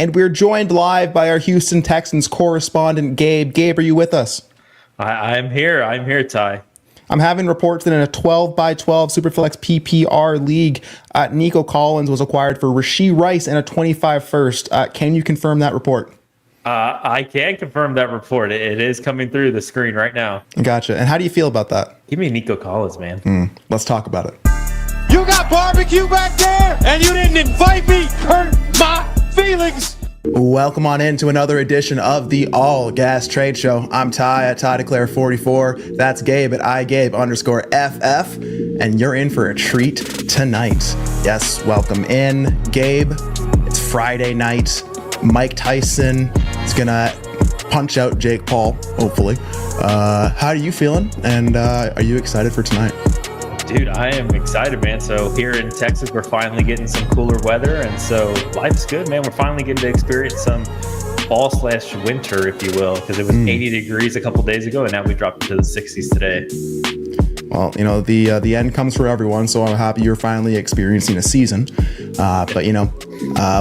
And we're joined live by our Houston Texans correspondent, Gabe. Gabe, are you with us? I'm here. I'm here, Ty. I'm having reports that in a 12x12 Superflex PPR league, Nico Collins was acquired for Rashee Rice and a 25 first. Can you confirm that report? I can confirm that report. It is coming through the screen right now. Gotcha. And how do you feel about that? Give me Nico Collins, man. Let's talk about it. You got barbecue back there, and you didn't invite me. Hurt my feelings. Welcome on in to another edition of the ALLGAS Trade Show. I'm Ty at Ty Declare 44. That's Gabe at iGabe_FF. And you're in for a treat tonight. Yes, welcome in, Gabe. It's Friday night. Mike Tyson is going to punch out Jake Paul, hopefully. How are you feeling? And are you excited for tonight? Dude, I am excited, man. So here in Texas, we're finally getting some cooler weather. And so life's good, man. We're finally getting to experience some fall/winter, if you will, because it was 80 degrees a couple days ago, and now we dropped into the 60s today. Well, you know, the end comes for everyone, so I'm happy you're finally experiencing a season. But, you know,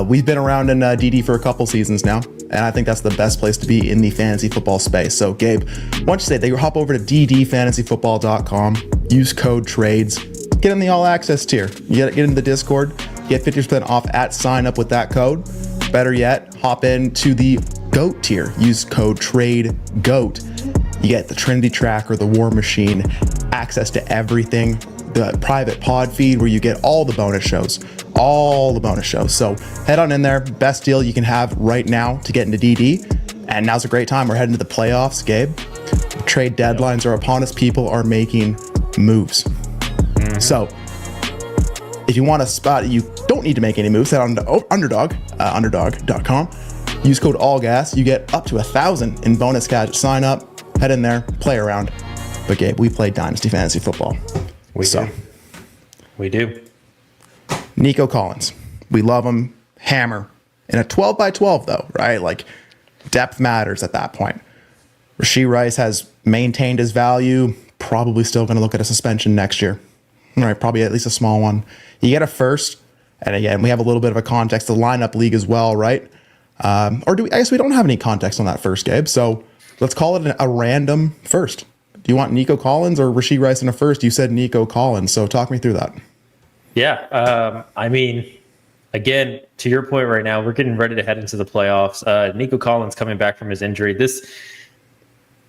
we've been around in DD for a couple seasons now, and I think that's the best place to be in the fantasy football space. So, Gabe, why don't you say that you hop over to ddfantasyfootball.com, use code TRADES, get in the all-access tier. You get in the Discord, get 50% off at sign up with that code. Better yet, hop into the GOAT tier, use code TRADEGOAT. You get the Trinity Tracker, the War Machine, access to everything, the private pod feed where you get all the bonus shows. So head on in there. Best deal you can have right now to get into DD. And now's a great time. We're heading to the playoffs, Gabe. Trade deadlines are upon us. People are making moves. So if you want a spot, you don't need to make any moves. Head on to Underdog, underdog.com. Use code ALLGAS. You get up to 1,000 in bonus cash. Sign up. Head in there, play around. But Gabe, we play Dynasty Fantasy Football. We do. Nico Collins. We love him. Hammer. In a 12x12, though, right? Like, depth matters at that point. Rashee Rice has maintained his value. Probably still going to look at a suspension next year. All right, probably at least a small one. You get a first. And again, we have a little bit of a context, the lineup league as well, right? Or do we? I guess we don't have any context on that first, Gabe. So let's call it a random first. Do you want Nico Collins or Rashee Rice in a first? You said Nico Collins, so talk me through that. Yeah, I mean, again, to your point right now, we're getting ready to head into the playoffs. Nico Collins coming back from his injury. This,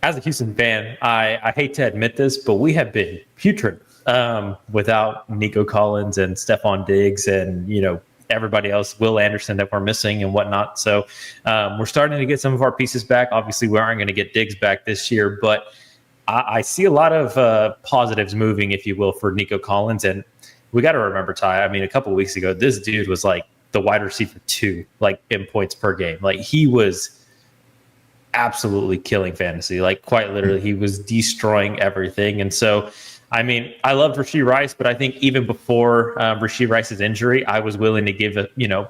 as a Houston fan, I hate to admit this, but we have been putrid without Nico Collins and Stephon Diggs and, you know, everybody else, Will Anderson that we're missing and whatnot. So we're starting to get some of our pieces back. Obviously, we aren't going to get Diggs back this year, but I see a lot of positives moving, if you will, for Nico Collins. And we got to remember, Ty, I mean, a couple of weeks ago, this dude was like the wide receiver 2, like in points per game. Like he was absolutely killing fantasy. Like quite literally, he was destroying everything. And so, I mean, I loved Rashee Rice, but I think even before Rashee Rice's injury, I was willing to give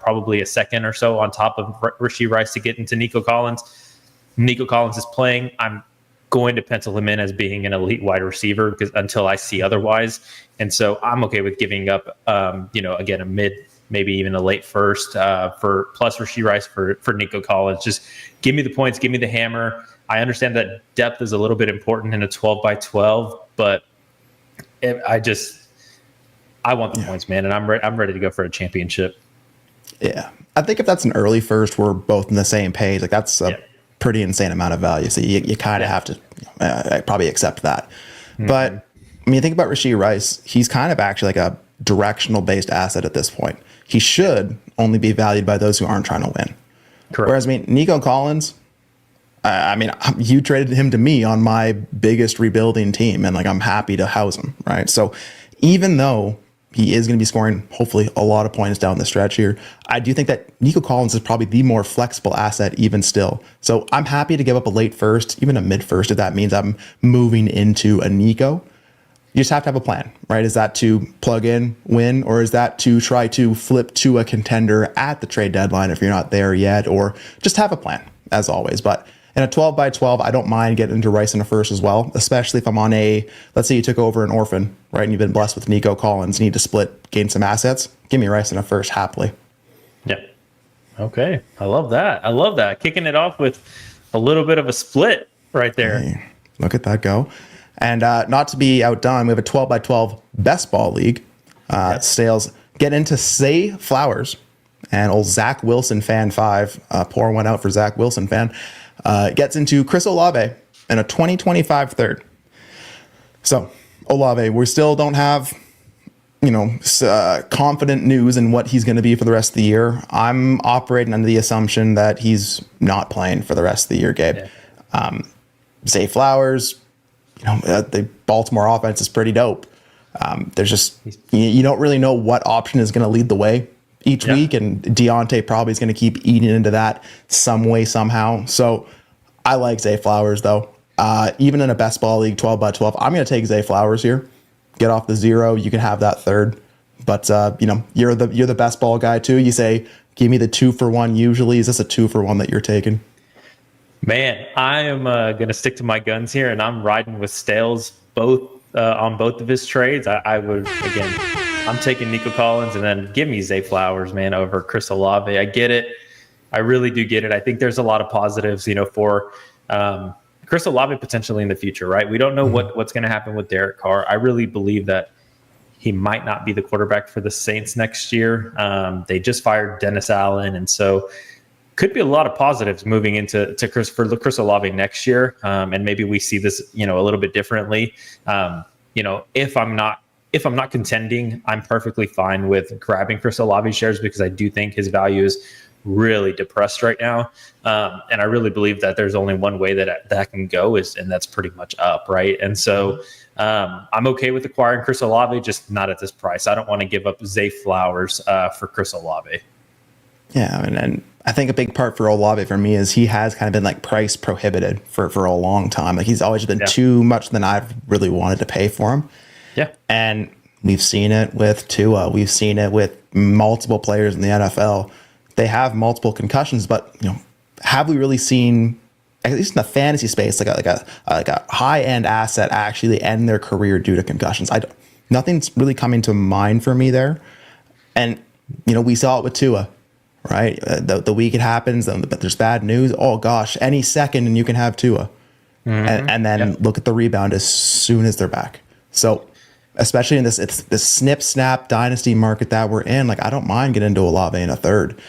probably a second or so on top of Rashee Rice to get into Nico Collins. Nico Collins is playing. I'm going to pencil him in as being an elite wide receiver because until I see otherwise. And so I'm okay with giving up, again, a mid, maybe even a late first for plus Rashee Rice for Nico Collins. Just give me the points, give me the hammer. I understand that depth is a little bit important in a 12x12, but I want the points, man, and I'm ready to go for a championship. Yeah, I think if that's an early first, we're both on the same page. Like that's a pretty insane amount of value. So you kind of have to probably accept that. But I mean, think about Rashee Rice. He's kind of actually like a directional based asset at this point. He should only be valued by those who aren't trying to win. Correct. Whereas, I mean, Nico Collins, I mean, you traded him to me on my biggest rebuilding team, and like I'm happy to house him, right? So even though he is going to be scoring hopefully a lot of points down the stretch here, I do think that Nico Collins is probably the more flexible asset even still. So I'm happy to give up a late first, even a mid first, if that means I'm moving into a Nico. You just have to have a plan, right? Is that to plug in, win, or is that to try to flip to a contender at the trade deadline if you're not there yet, or just have a plan as always. But in a 12x12, I don't mind getting into Rice in a first as well, especially if I'm on let's say you took over an orphan, right? And you've been blessed with Nico Collins, you need to split, gain some assets. Give me Rice in a first happily. Yeah, Okay. I love that. I love that. Kicking it off with a little bit of a split right there. Hey, look at that go. And not to be outdone, we have a 12 by 12 best ball league. Sales get into Zay Flowers and old Zach Wilson fan 5. Pour one out for Zach Wilson fan. Gets into Chris Olave and a 2025 third. So Olave, we still don't have, confident news in what he's going to be for the rest of the year. I'm operating under the assumption that he's not playing for the rest of the year, Gabe. Yeah. Zay Flowers, the Baltimore offense is pretty dope. There's just, you don't really know what option is going to lead the way each week, and Deontay probably is going to keep eating into that some way, somehow. So I like Zay Flowers, though. Even in a best ball league, 12 by 12, I'm going to take Zay Flowers here. Get off the 0. You can have that third. But, you're the best ball guy, too. You say, give me the 2-for-1 usually. Is this a 2-for-1 that you're taking? Man, I am going to stick to my guns here, and I'm riding with Stales on both of his trades. I would, again, I'm taking Nico Collins, and then give me Zay Flowers, man, over Chris Olave. I get it. I really do get it. I think there's a lot of positives, for Chris Olave potentially in the future, right? We don't know what's going to happen with Derek Carr. I really believe that he might not be the quarterback for the Saints next year. They just fired Dennis Allen, and so could be a lot of positives moving into Chris Olave next year. And maybe we see this, a little bit differently. If I'm not contending, I'm perfectly fine with grabbing Chris Olave shares because I do think his value is really depressed right now. And I really believe that there's only one way that can go and that's pretty much up. Right. And so I'm okay with acquiring Chris Olave, just not at this price. I don't want to give up Zay Flowers for Chris Olave. Yeah. And I think a big part for Olave for me is he has kind of been like price prohibited for a long time. Like he's always been too much than I've really wanted to pay for him. Yeah. And we've seen it with Tua. We've seen it with multiple players in the NFL. They have multiple concussions, but have we really seen, at least in the fantasy space, like a high end asset actually end their career due to concussions? Nothing's really coming to mind for me there. And we saw it with Tua, right? The week it happens, but there's bad news. Oh gosh, any second and you can have Tua, and then look at the rebound as soon as they're back. So especially in this snip snap dynasty market that we're in, like I don't mind getting into Olave in a third.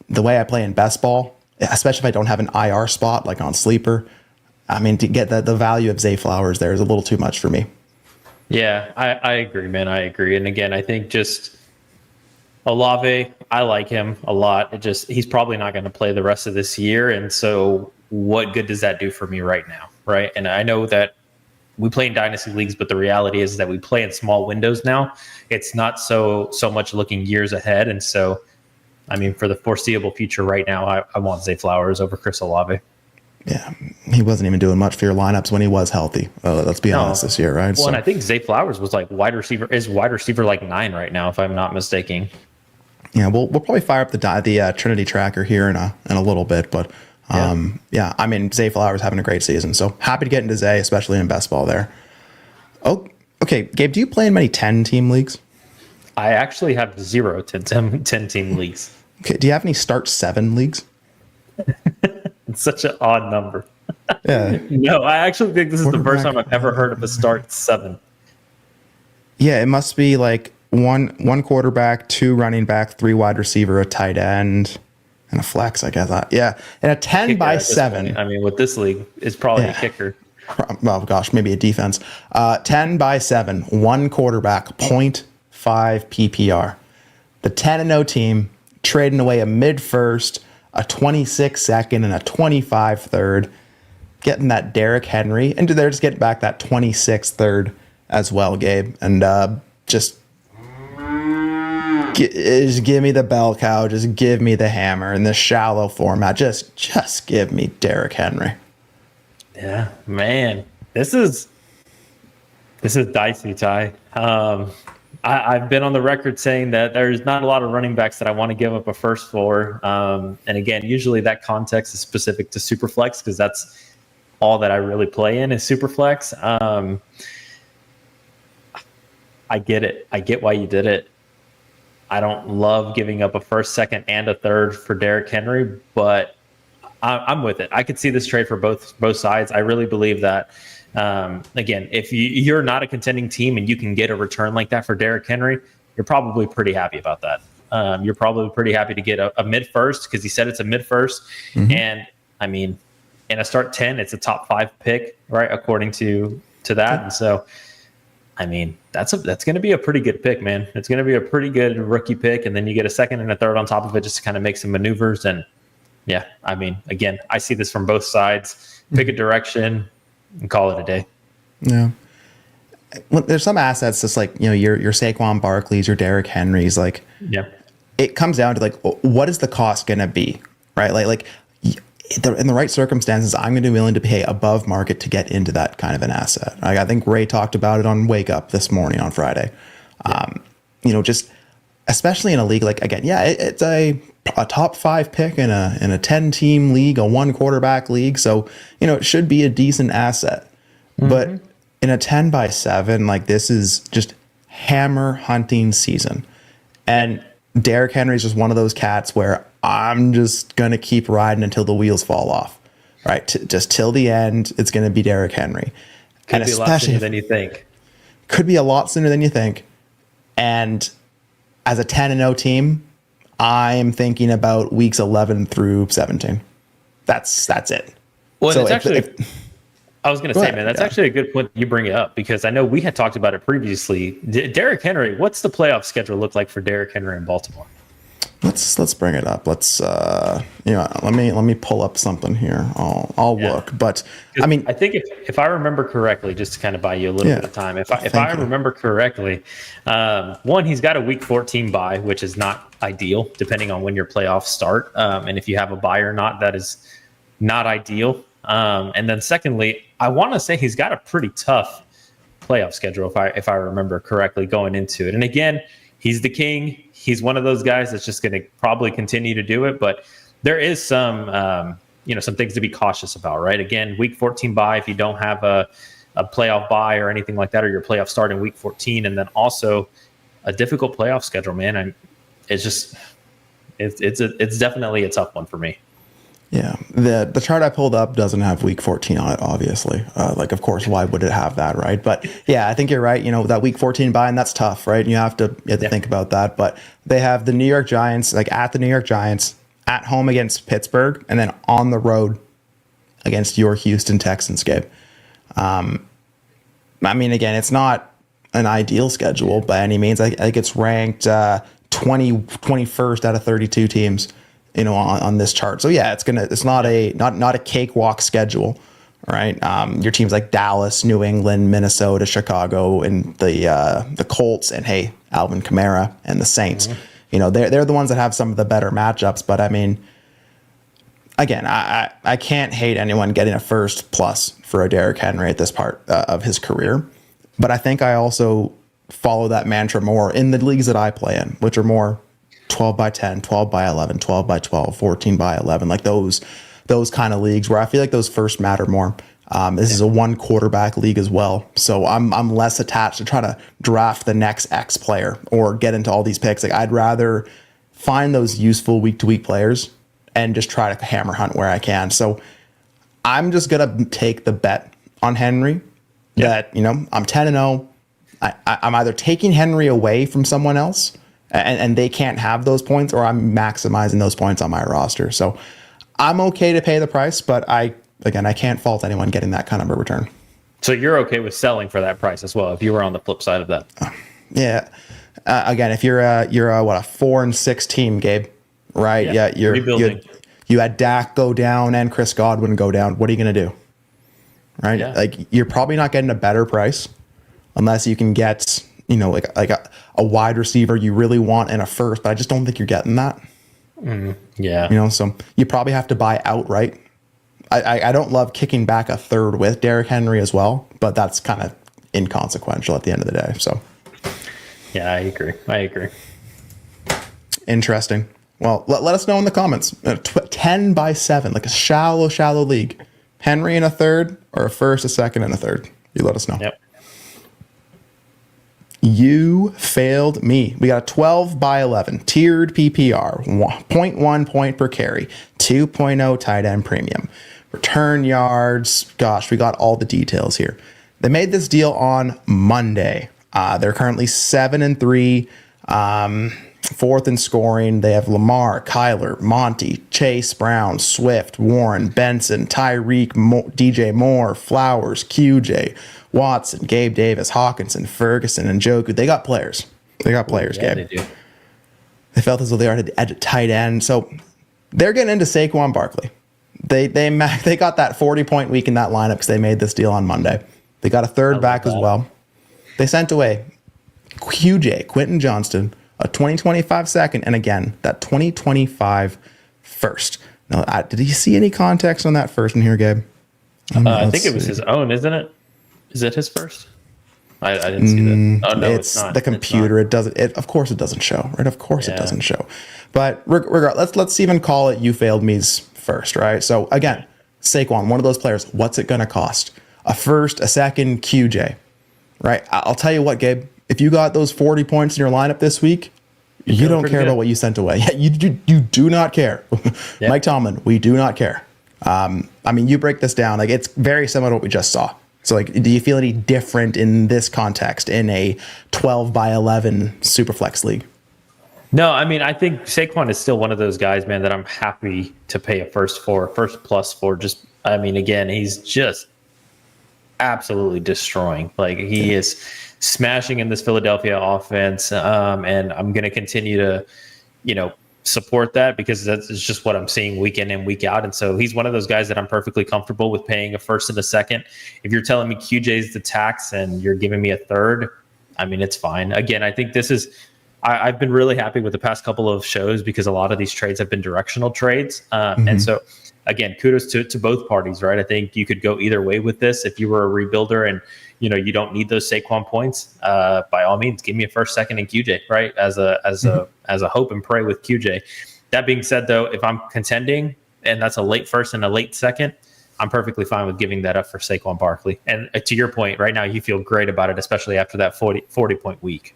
The way I play in best ball, especially if I don't have an IR spot like on sleeper, I mean, to get the value of Zay Flowers there is a little too much for me. Yeah, I agree, man. I agree. And again, I think just Olave, I like him a lot. He's probably not going to play the rest of this year. And so what good does that do for me right now? Right. And I know that we play in dynasty leagues, but the reality is that we play in small windows now. It's not so much looking years ahead. And so, I mean, for the foreseeable future right now, I want Zay Flowers over Chris Olave. Yeah, he wasn't even doing much for your lineups when he was healthy. Let's be honest this year, right? Well, and I think Zay Flowers was like wide receiver like 9 right now, if I'm not mistaken. Yeah, we'll probably fire up the Trinity tracker here in a little bit, but yeah, I mean, Zay Flowers having a great season, so happy to get into Zay, especially in best ball there. Oh, okay, Gabe, do you play in many 10-team leagues? I actually have 0 10-team leagues. Okay, do you have any start 7 leagues? It's such an odd number. Yeah. No, I actually think this is the first time I've ever heard of a start 7. Yeah, it must be like one quarterback, 2 running back, 3 wide receiver, a tight end, and a flex, I guess. Yeah, and a 10 kicker by 7. I mean, with this league, it's probably a kicker. Well, gosh, maybe a defense. 10 by 7, 1 quarterback, 0.5 PPR. The 10-0 team trading away a mid-first, a 26 second, and a 25 third, getting that Derrick Henry, and they're just getting back that 26 third as well, Gabe. And just give me the bell cow, just give me the hammer in this shallow format. Just give me Derrick Henry. Yeah, man, this is dicey, Ty. I've been on the record saying that there's not a lot of running backs that I want to give up a first for. And again, usually that context is specific to superflex because that's all that I really play in is superflex. I get it. I get why you did it. I don't love giving up a first, second, and a third for Derrick Henry, but I'm with it. I could see this trade for both sides. I really believe that. Again, if you're not a contending team and you can get a return like that for Derrick Henry, you're probably pretty happy about that. You're probably pretty happy to get a mid first, because he said it's a mid first. And I mean, in a start 10, it's a top 5 pick, right? According to that. And so, I mean, that's going to be a pretty good pick, man. It's going to be a pretty good rookie pick. And then you get a second and a third on top of it just to kind of make some maneuvers. And yeah, I mean, again, I see this from both sides. Pick a direction and call it a day. Yeah. Well, there's some assets just like, your Saquon Barkley's, your Derrick Henry's, like, yeah, it comes down to like, what is the cost going to be, right? Like in the right circumstances, I'm going to be willing to pay above market to get into that kind of an asset. I think Ray talked about it on Wake Up this morning on Friday. Just especially in a league like, again, it's a top 5 pick in a 10-team league, a 1 quarterback league. So, it should be a decent asset. But in a 10-by-7, like, this is just hammer hunting season. And Derrick Henry is just one of those cats where I'm just going to keep riding until the wheels fall off, right? Just till the end, it's going to be Derrick Henry. Could be a lot sooner than you think. Could be a lot sooner than you think. And as a 10-0 team, I'm thinking about weeks 11 through 17. That's it. Well, so I was going to say, man, that's actually a good point you bring it up, because I know we had talked about it previously. Derrick Henry, what's the playoff schedule look like for Derrick Henry in Baltimore? Let's bring it up. Let me pull up something here. I'll look. But I mean, I think if I remember correctly, just to kind of buy you a little bit of time, if I remember correctly, one, he's got a week 14 bye, which is not ideal depending on when your playoffs start. And if you have a bye or not, that is not ideal. And then secondly, I want to say he's got a pretty tough playoff schedule, if I remember correctly, going into it. And again, he's the king. He's one of those guys that's just going to probably continue to do it. But there is some things to be cautious about, right? Again, week 14 bye, if you don't have a playoff bye or anything like that, or your playoff start in week 14, and then also a difficult playoff schedule, man. It's definitely a tough one for me. Yeah, the chart I pulled up doesn't have week 14 on it, obviously. Of course, why would it have that, right? But yeah, I think you're right. That week 14 bye, and that's tough, right? You have to think about that. But they have the New York Giants, at the New York Giants, at home against Pittsburgh, and then on the road against your Houston Texans, Gabe. I mean, again, it's not an ideal schedule by any means. I think it's ranked 21st out of 32 teams. On this chart. So yeah, it's not a cakewalk schedule, right? Your teams like Dallas, New England, Minnesota, Chicago, and the Colts, and hey, Alvin Kamara and the Saints. They're the ones that have some of the better matchups. But I mean, again, I can't hate anyone getting a first plus for a Derrick Henry at this part of his career. But I think I also follow that mantra more in the leagues that I play in, which are more 12 by 10, 12 by 11, 12 by 12, 14 by 11, like those kind of leagues where I feel like those first matter more. This is a 1 quarterback league as well. So I'm less attached to try to draft the next X player or get into all these picks. Like, I'd rather find those useful week to week players and just try to hammer hunt where I can. So I'm just going to take the bet on Henry that, I'm 10-0. I'm either taking Henry away from someone else and they can't have those points, or I'm maximizing those points on my roster. So I'm okay to pay the price, but I can't fault anyone getting that kind of a return. So you're okay with selling for that price as well, if you were on the flip side of that? Yeah. Again, if you're a 4-6 team, Gabe, right? Yeah. You had Dak go down and Chris Godwin go down. What are you going to do? Right? Yeah. Like, you're probably not getting a better price unless you can get, a wide receiver you really want in a first, but I just don't think you're getting that. Yeah. So you probably have to buy outright. I don't love kicking back a third with Derrick Henry as well, but that's kind of inconsequential at the end of the day. So yeah, I agree. Interesting. Well, let us know in the comments. 10 by 7, like a shallow league. Henry in a third, or a first, a second, and a third. You let us know. Yep. You failed me. We got a 12 by 11 tiered PPR, 0.1 point per carry, 2.0 tight end premium, return yards. Gosh, we got all the details here. They made this deal on Monday. They're currently 7-3, fourth in scoring. They have Lamar, Kyler, Monty, Chase Brown, Swift, Warren, Benson, Tyreek, DJ Moore, Flowers, QJ, Watson, Gabe Davis, Hawkinson, Ferguson, and Njoku. They got players. Yeah, Gabe. They do. They felt as though they are at tight end. So they're getting into Saquon Barkley. They got that 40-point week in that lineup because they made this deal on Monday. They got a third back as well. They sent away QJ, Quentin Johnston, a 2025 second, and again, that 2025 first. Now, did he see any context on that first in here, Gabe? I think it was his own, isn't it? Is it his first? I didn't see that. Oh, no, it's not. The computer. It doesn't. Of course, it doesn't show. Right? Of course, it doesn't show. But regardless, let's even call it you failed me's first. Right. So again, Saquon, one of those players. What's it going to cost? A first, a second, QJ. Right. I'll tell you what, Gabe. If you got those 40 points in your lineup this week, you don't care about what you sent away. Yeah, you do not care. Yeah. Mike Tomlin, we do not care. I mean, you break this down. Like, it's very similar to what we just saw. So, like, do you feel any different in this context in a 12 by 11 superflex league? No, I mean, I think Saquon is still one of those guys, man, that I'm happy to pay a first plus for. Just, I mean, again, he's just absolutely destroying. Like, he is smashing in this Philadelphia offense, and I'm going to continue to, support that because that's just what I'm seeing week in and week out. And so he's one of those guys that I'm perfectly comfortable with paying a first and a second. If you're telling me QJ is the tax and you're giving me a third, I mean, it's fine. Again, I think this is, I've been really happy with the past couple of shows because a lot of these trades have been directional trades. And so, again, kudos to both parties, right? I think you could go either way with this. If you were a rebuilder and, you don't need those Saquon points, by all means, give me a first, second, and QJ, right? As a hope and pray with QJ. That being said, though, if I'm contending and that's a late first and a late second, I'm perfectly fine with giving that up for Saquon Barkley. And to your point, right now, you feel great about it, especially after that 40-point week.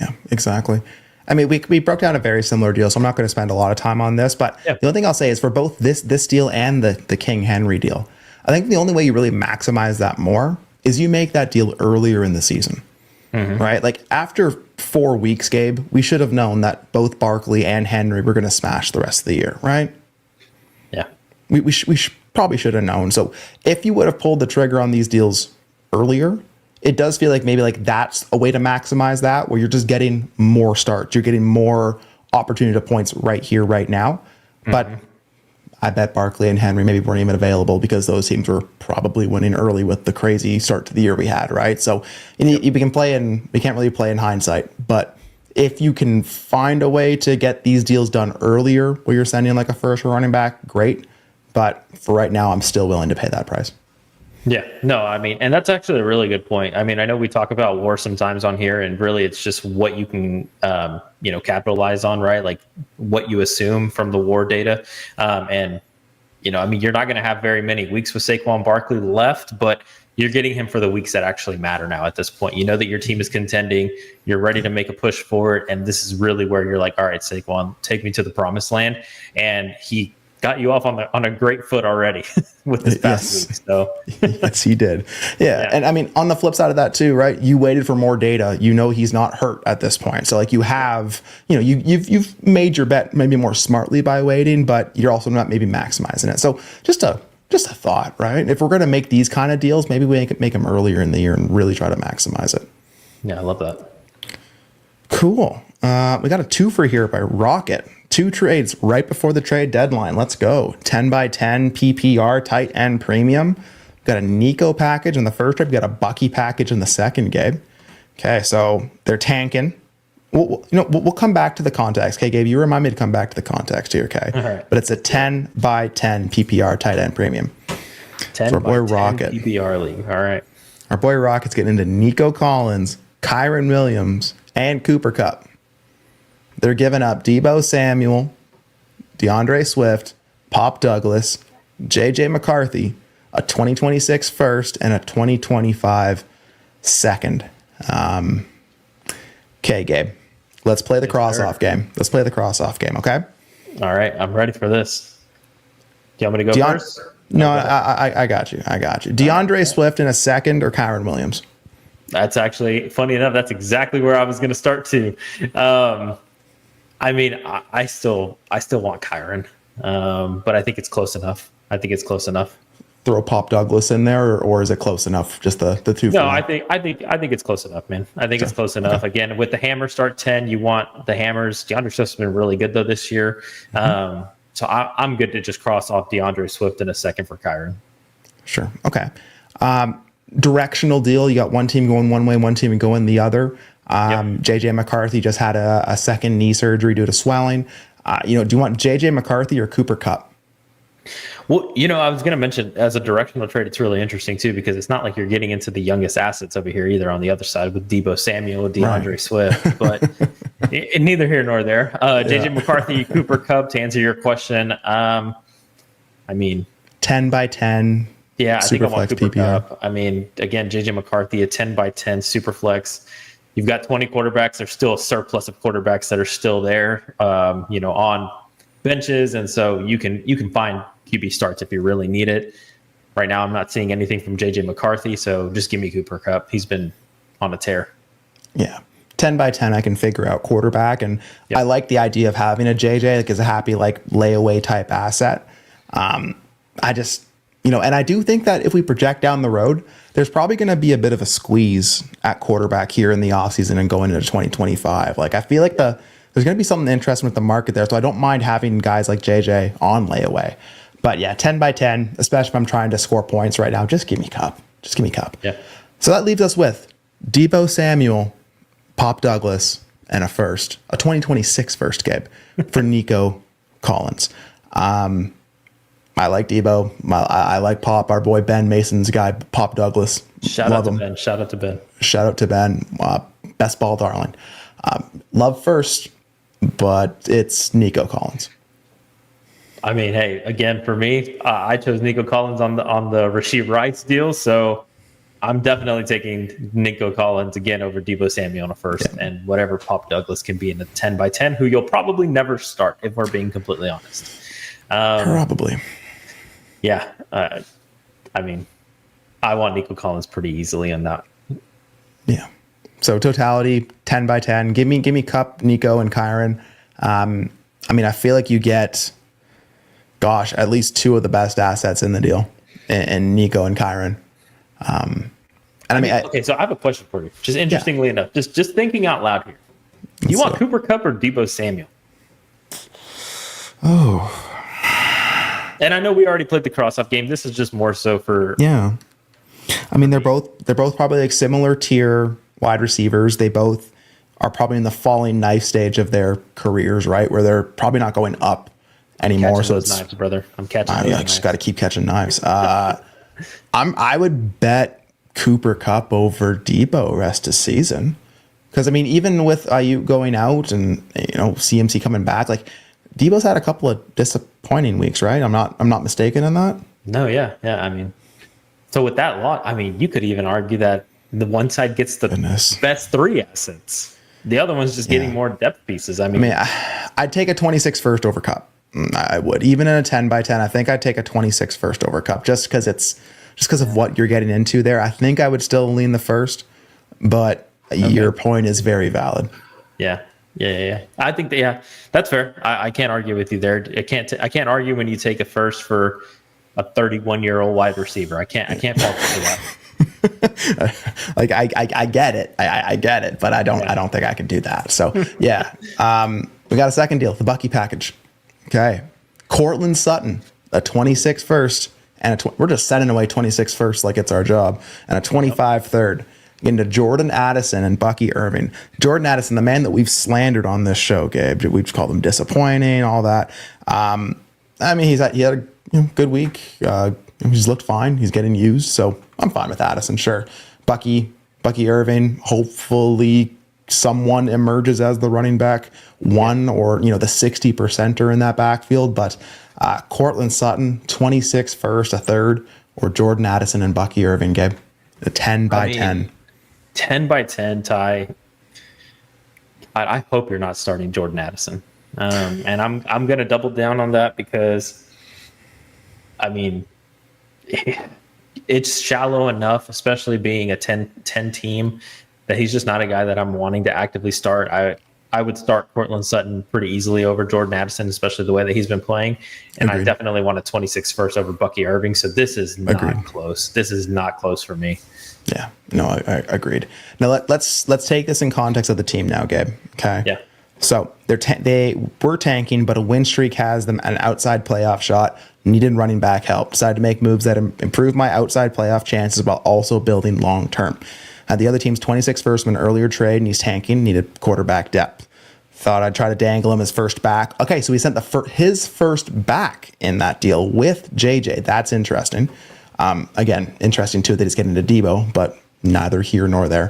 Yeah, exactly. I mean, we broke down a very similar deal, so I'm not going to spend a lot of time on this. But the only thing I'll say is for both this deal and the King Henry deal, I think the only way you really maximize that more is you make that deal earlier in the season, right? Like after 4 weeks, Gabe, we should have known that both Barkley and Henry were going to smash the rest of the year, right? Yeah. We probably should have known. So if you would have pulled the trigger on these deals earlier, it does feel like maybe like that's a way to maximize that, where you're just getting more starts. You're getting more opportunity to points right here, right now. But I bet Barkley and Henry maybe weren't even available because those teams were probably winning early with the crazy start to the year we had, right? So we can't really play in hindsight, but if you can find a way to get these deals done earlier where you're sending like a first running back, great. But for right now, I'm still willing to pay that price. Yeah, no, I mean, and that's actually a really good point. I mean, I know we talk about war sometimes on here, and really it's just what you can, capitalize on, right? Like what you assume from the war data. I mean, you're not going to have very many weeks with Saquon Barkley left, but you're getting him for the weeks that actually matter now at this point. You know that your team is contending, you're ready to make a push for it, and this is really where you're like, all right, Saquon, take me to the promised land. And he got you off on a great foot already with this past week. So yes, he did. Yeah. And I mean, on the flip side of that too, right? You waited for more data. He's not hurt at this point. So like you have, you've made your bet maybe more smartly by waiting, but you're also not maybe maximizing it. So just a thought, right? If we're going to make these kind of deals, maybe we make them earlier in the year and really try to maximize it. Yeah, I love that. Cool. We got a 2-for here by Rocket. 2 trades right before the trade deadline. Let's go. 10 by 10 PPR tight end premium. We've got a Nico package in the first trade. We've got a Bucky package in the second, Gabe. Okay, so they're tanking. We'll come back to the context. Okay, Gabe, you remind me to come back to the context here, okay? All right. But it's a 10 by 10 PPR tight end premium. 10 so our boy by 10 Rocket. PPR league. All right. Our boy Rocket's getting into Nico Collins, Kyron Williams, and Cooper Kupp. They're giving up Deebo Samuel, DeAndre Swift, Pop Douglas, JJ McCarthy, a 2026 first, and a 2025 second. Okay, Gabe. Let's play the Yes, cross-off game. Let's play the cross-off game, okay? All right, I'm ready for this. Do you want me to go first? No, I got you. I got you. DeAndre Swift in a second or Kyron Williams? That's actually, funny enough, that's exactly where I was going to start too. I mean, I still want Kyron, but I think it's close enough. Throw Pop Douglas in there, or is it close enough? Just the two. No, I think it's close enough, man. I think it's close enough. Okay. Again, with the hammer start 10, you want the hammers. DeAndre Swift's been really good though this year. So I'm good to just cross off DeAndre Swift in a second for Kyron. Sure. Okay. Directional deal. You got one team going one way, one team going the other. JJ McCarthy just had a second knee surgery due to swelling. Do you want JJ McCarthy or Cooper Kupp? Well, I was going to mention as a directional trade, it's really interesting too, because it's not like you're getting into the youngest assets over here either on the other side with Deebo Samuel, DeAndre Swift, but neither here nor there. JJ McCarthy, Cooper Kupp, to answer your question. I mean, 10 by 10. Yeah, I think I want Cooper PPR. Kupp. I mean, again, JJ McCarthy, a 10 by 10 super flex. You've got 20 quarterbacks. There's still a surplus of quarterbacks that are still there, on benches. And so you can find QB starts if you really need it. Right now, I'm not seeing anything from JJ McCarthy, so just give me Cooper Kupp. He's been on a tear. Yeah. 10 by 10, I can figure out quarterback. And I like the idea of having a JJ like as a happy, like layaway type asset. I just, and I do think that if we project down the road, there's probably going to be a bit of a squeeze at quarterback here in the offseason and going into 2025. Like, I feel like there's going to be something interesting with the market there. So I don't mind having guys like JJ on layaway. But yeah, 10 by 10, especially if I'm trying to score points right now, just give me Kupp. Just give me Kupp. Yeah. So that leaves us with Deebo Samuel, Pop Douglas, and a 2026 first, Gabe, for Nico Collins. I like Deebo. I like Pop, our boy Ben Mason's guy, Pop Douglas. Shout out to Ben. Best ball darling. Love first, but it's Nico Collins. I mean, hey, again, for me, I chose Nico Collins on the Rasheed Rice deal, so I'm definitely taking Nico Collins again over Deebo Samuel on a first, and whatever Pop Douglas can be in the 10 by 10, who you'll probably never start if we're being completely honest. Probably. Yeah. I mean, I want Nico Collins pretty easily on that. Yeah. So totality, 10 by 10. Give me Kupp, Nico, and Kyron. I mean, I feel like you get, at least two of the best assets in the deal, and Nico and Kyron. Okay, so I have a question for you. Just interestingly enough, just thinking out loud here. You want Cooper Kupp or Deebo Samuel? Oh. And I know we already played the cross-off game. This is just more so for... Yeah. I mean, they're both probably like similar tier wide receivers. They both are probably in the falling knife stage of their careers, right? Where they're probably not going up anymore. So it's knives, brother. I'm catching those I just got to keep catching knives. I would bet Cooper Kupp over Deebo rest of season. Because, I mean, even with IU going out and, CMC coming back, like, Deebo's had a couple of disappointing weeks, right? I'm not mistaken in that. No, yeah. I mean, so with that lot, I mean, you could even argue that the one side gets the best three assets. The other one's just getting more depth pieces. I mean, I'd take a 26 first over Kupp. I would. Even in a 10 by 10, I think I'd take a 26 first over Kupp just because of what you're getting into there. I think I would still lean the first, but your point is very valid. Yeah. I think that's fair. I can't argue with you there. I can't argue when you take a first for a 31-year-old wide receiver. I can't fault you for that. Like I get it. I get it, but I don't think I can do that. So yeah. We got a second deal, the Bucky package. Okay. Cortland Sutton, a 26 first, and we're just sending away 26 first like it's our job, and a 25 third. Into Jordan Addison and Bucky Irving. Jordan Addison, the man that we've slandered on this show, Gabe. We've called him disappointing, all that. I mean, he had a good week. He's looked fine. He's getting used, so I'm fine with Addison, sure. Bucky Irving, hopefully someone emerges as the running back one or, the 60%er in that backfield. But Cortland Sutton, 26 first, a third, or Jordan Addison and Bucky Irving, Gabe. A 10 by 10. 10 by 10, Ty. I hope you're not starting Jordan Addison. And I'm going to double down on that because, I mean, it's shallow enough, especially being a 10 team, that he's just not a guy that I'm wanting to actively start. I would start Cortland Sutton pretty easily over Jordan Addison, especially the way that he's been playing. And Agreed. I definitely want a 26 first over Bucky Irving. So this is not Agreed. close. This is not close for me. Yeah, no, I agreed. Now let's take this in context of the team now, Gabe. Okay. Yeah. So they were tanking, but a win streak has them an outside playoff shot. Needed running back help. Decided to make moves that improve my outside playoff chances while also building long term. The other team's 26 first from an earlier trade, and he's tanking. Needed quarterback depth. Thought I'd try to dangle him as first back. Okay, so he sent his first back in that deal with JJ. That's interesting. Again, interesting too that he's getting to Debo, but neither here nor there.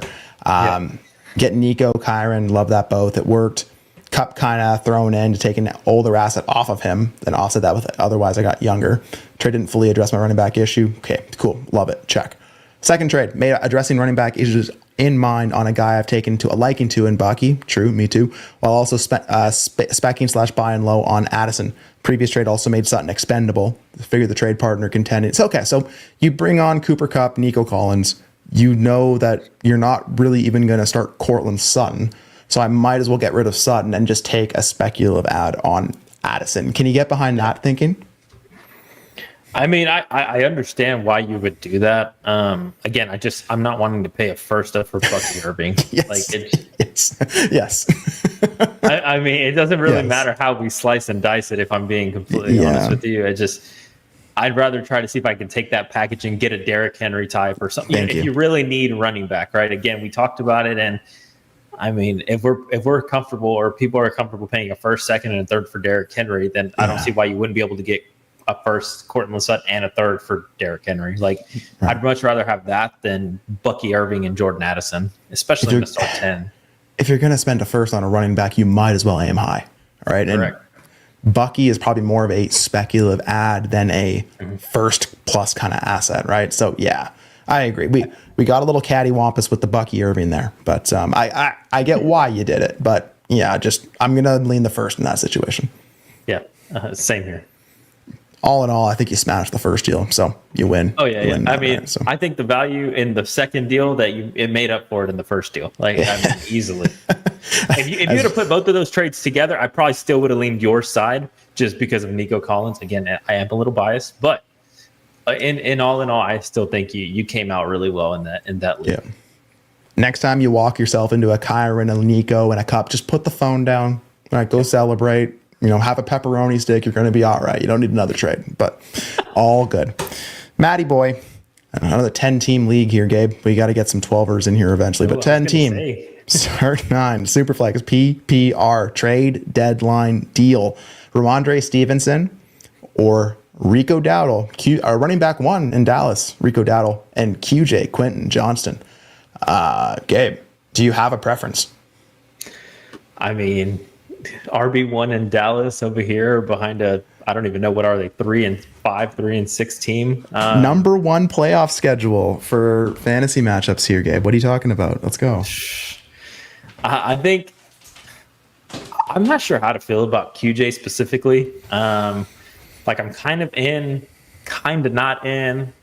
Getting Nico, Kyron, love that both. It worked. Cup kind of thrown in to take an older asset off of him, then offset that with otherwise I got younger. Trade didn't fully address my running back issue. Okay, cool. Love it. Check. Second trade, made addressing running back issues in mind on a guy I've taken to a liking to in Bucky. True, me too. While also specking / buying low on Addison. Previous trade also made Sutton expendable. Figure the trade partner contended. It's okay. So you bring on Cooper Kupp, Nico Collins. You know that you're not really even going to start Cortland Sutton. So I might as well get rid of Sutton and just take a speculative ad on Addison. Can you get behind that thinking? I mean, I understand why you would do that. Again, I'm not wanting to pay a first up for Bucky Irving. Yes. Like Yes. I mean, it doesn't really Yes. matter how we slice and dice it. If I'm being completely honest with you, I'd rather try to see if I can take that package and get a Derrick Henry type or something. Thank you. If you really need running back, right? Again, we talked about it, and I mean, if we're comfortable or people are comfortable paying a first, second, and a third for Derrick Henry, then I don't see why you wouldn't be able to get a first, Cortland Sutton, and a third for Derrick Henry. Like, I'd much rather have that than Bucky Irving and Jordan Addison, especially in the start 10. If you're going to spend a first on a running back, you might as well aim high. All right. Correct. And Bucky is probably more of a speculative ad than a first plus kind of asset. Right. So, yeah, I agree. We got a little cattywampus with the Bucky Irving there, but I get why you did it. But yeah, I'm going to lean the first in that situation. Yeah. Same here. All in all, I think you smashed the first deal, so you win. Oh yeah, yeah. I mean, right, so. I think the value in the second deal it made up for it in the first deal, like I mean, easily. If you had to put both of those trades together, I probably still would have leaned your side just because of Nico Collins. Again, I am a little biased, but in all, I still think you came out really well in that league. Yeah. Next time you walk yourself into a Kyron, a Nico, and a Cup, just put the phone down. All right, go celebrate. Have a pepperoni stick. You're going to be all right. You don't need another trade, but all good. Matty boy, another 10-team league here, Gabe. We got to get some 12ers in here eventually, but 10-team. Start 9, Superflex, PPR, trade deadline deal. Ramondre Stevenson or Rico Dowdle, running back 1 in Dallas, Rico Dowdle, and QJ, Quentin Johnston. Gabe, do you have a preference? I mean, RB1 in Dallas over here behind I don't even know, what are they, 3-5, 3-6 team. Number 1 playoff schedule for fantasy matchups here, Gabe. What are you talking about? Let's go. I think I'm not sure how to feel about QJ specifically. Like I'm kind of in, kind of not in.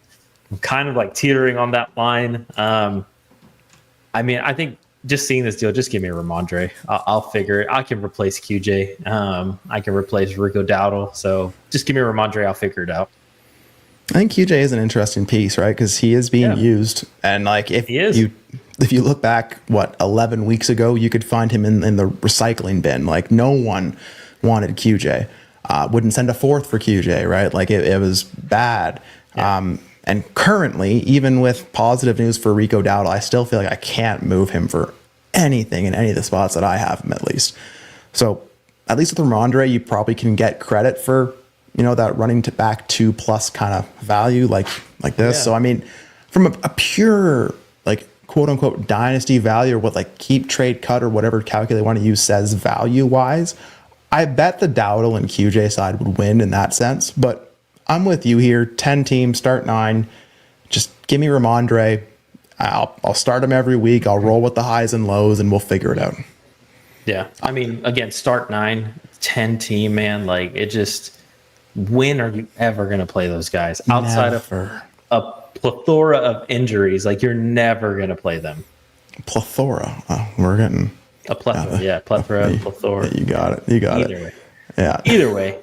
I'm kind of like teetering on that line. I mean, I think just seeing this deal, just give me a Ramondre. I'll figure it. I can replace QJ. I can replace Rico Dowdle. So just give me a Ramondre. I'll figure it out. I think QJ is an interesting piece, right? Because he is being used, and like if you look back, 11 weeks ago, you could find him in the recycling bin. Like no one wanted QJ. Wouldn't send a fourth for QJ, right? Like it was bad. Yeah. And currently, even with positive news for Rico Dowdle, I still feel like I can't move him for anything in any of the spots that I have him, at least. So at least with Ramondre, you probably can get credit for, that running to back 2+ kind of value like this. Yeah. So, I mean, from a pure, like, quote unquote, dynasty value, or what like keep, trade, cut, or whatever calculator they want to use says value wise, I bet the Dowdle and QJ side would win in that sense. But I'm with you here. 10 teams, start 9. Just give me Ramondre. I'll start him every week. I'll roll with the highs and lows, and we'll figure it out. Yeah. I mean, again, start 9, 10 team, man. Like, it just, when are you ever going to play those guys outside Never. of a plethora of injuries? Like, you're never going to play them. Plethora. Oh, we're getting A plethora. Yeah. Plethora. Plethora. You got it. You got Either it. way. Yeah. Either way.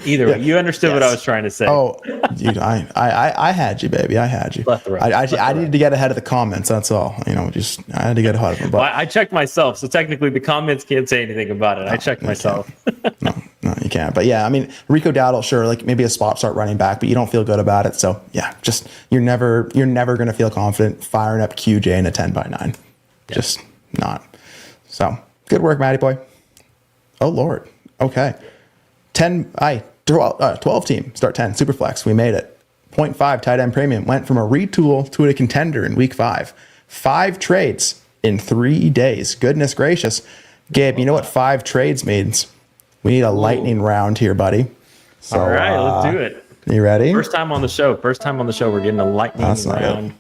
Either way. You understood what I was trying to say. Oh, dude, I had you, baby. I had you. Plethora. I needed to get ahead of the comments. That's all. You know, just I had to get ahead of them. But Well, I checked myself, so technically the comments can't say anything about it. I checked myself. no, you can't. But yeah, I mean, Rico Dowdle, sure, like maybe a spot start running back, but you don't feel good about it. So yeah, just you're never going to feel confident firing up QJ in a 10x9. Yeah. Just not. So good work, Matty boy. Oh Lord. Okay. 12 team, start 10, superflex. We made it. 0.5 tight end premium went from a retool to a contender in week 5. 5 trades in 3 days. Goodness gracious. Gabe, you know what 5 trades means? We need a lightning round here, buddy. So, All right, let's do it. You ready? First time on the show. We're getting a lightning round song.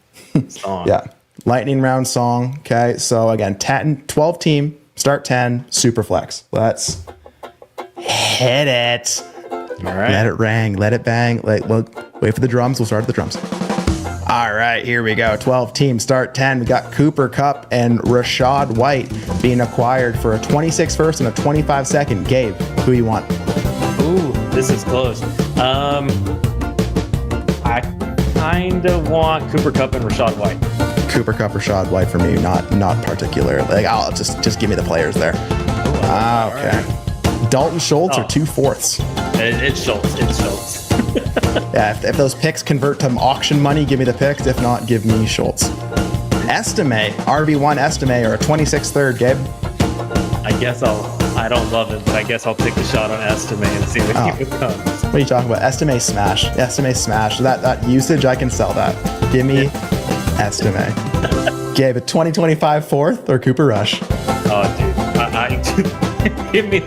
Yeah. Lightning round song. Okay. So again, 12 team, start 10, superflex. Let's hit it. All right. Let it ring. Let it bang. Wait for the drums. We'll start at the drums. All right, here we go. 12 teams, start 10. We got Cooper Kupp and Rashad White being acquired for a 26 first and a 25 second. Gabe, who you want? Ooh, this is close. I kind of want Cooper Kupp and Rashad White. Cooper Kupp, Rashad White for me, not particular. Like, I'll just give me the players there. Okay. Right. Dalton Schultz or 2/4. It's Schultz. Yeah, if those picks convert to auction money, give me the picks. If not, give me Schultz. Estime, RB1 Estime or a 26 third, Gabe? I don't love it, but I guess I'll take the shot on Estime and see what he becomes. What are you talking about? Estime smash. Estime smash. That usage, I can sell that. Give me Estime. Gabe, a 2025 fourth or Cooper Rush? Oh, dude. Give me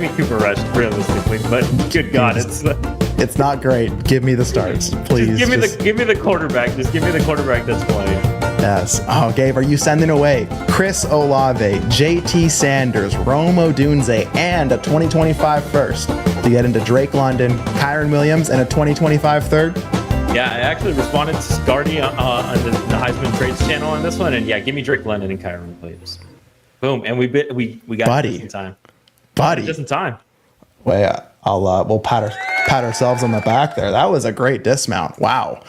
Cooper Rush, realistically, but good God, it's not great. Give me the starts, please. Give me the quarterback. Just give me the quarterback that's playing. Yes. Oh, Gabe, are you sending away Chris Olave, JT Sanders, Rome Odunze, and a 2025 first to get into Drake London, Kyron Williams, and a 2025 third? Yeah, I actually responded to Scardy on the Heisman Trades channel on this one, and yeah, give me Drake London and Kyron Williams. Boom, and we got it just in time. Just in time. Well, yeah, we'll pat ourselves on the back there. That was a great dismount. Wow.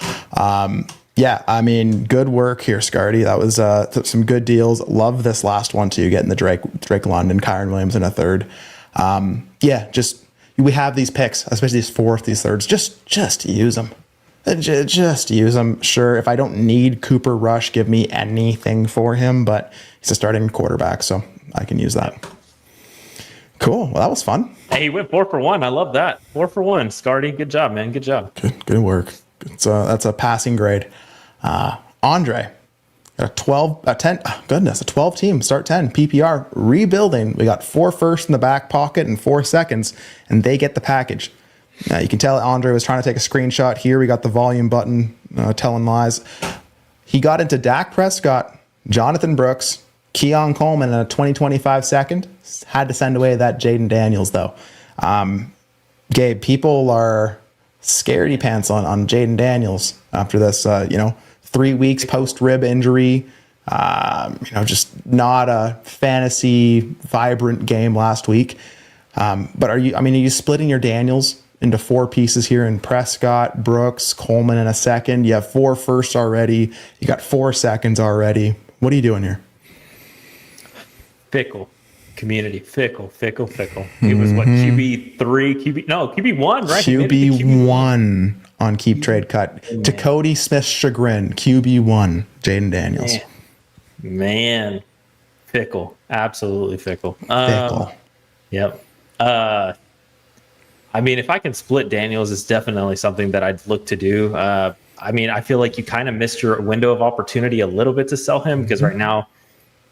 Yeah, I mean, good work here, Scardy. That was some good deals. Love this last one too, getting the Drake London, Kyron Williams in a third. Yeah, just we have these picks, especially these fourth, these thirds. Just use them. Just use them. Sure, if I don't need Cooper Rush, give me anything for him, but he's a starting quarterback, so I can use that. Cool. Well, that was fun. Hey, he went 4 for 1. I love that. 4 for 1. Scardy, good job, man. Good job. Good work. That's a passing grade. Andre, a 12 team, start 10, PPR, rebuilding. We got 4 firsts in the back pocket and 4 seconds, and they get the package. Now you can tell Andre was trying to take a screenshot here. We got the volume button telling lies. He got into Dak Prescott, Jonathan Brooks, Keon Coleman in a 2025 second. Had to send away that Jaden Daniels, though. Gabe, people are scaredy pants on Jaden Daniels after this, 3 weeks post-rib injury. Just not a fantasy vibrant game last week. But are you splitting your Daniels into 4 pieces here in Prescott, Brooks, Coleman in a second? You have 4 firsts already. You got 4 seconds already. What are you doing here? Fickle. Community. Fickle. It was what, QB1, right? QB1 on Keep Trade Cut. To Cody Smith's chagrin, QB1, Jaden Daniels. Man. Fickle. Absolutely fickle. Yep. If I can split Daniels, it's definitely something that I'd look to do. I feel like you kind of missed your window of opportunity a little bit to sell him because right now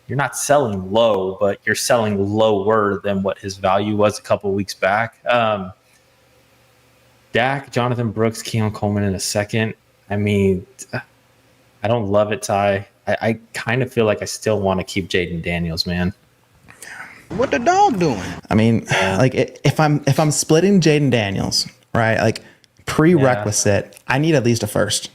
you're not selling low, but you're selling lower than what his value was a couple of weeks back. Dak, Jonathan Brooks, Keon Coleman in a second. I don't love it, Ty. I kind of feel like I still want to keep Jaden Daniels, man. What the dog doing? I mean, like if I'm splitting Jaden Daniels, right? Like prerequisite, I need at least a first,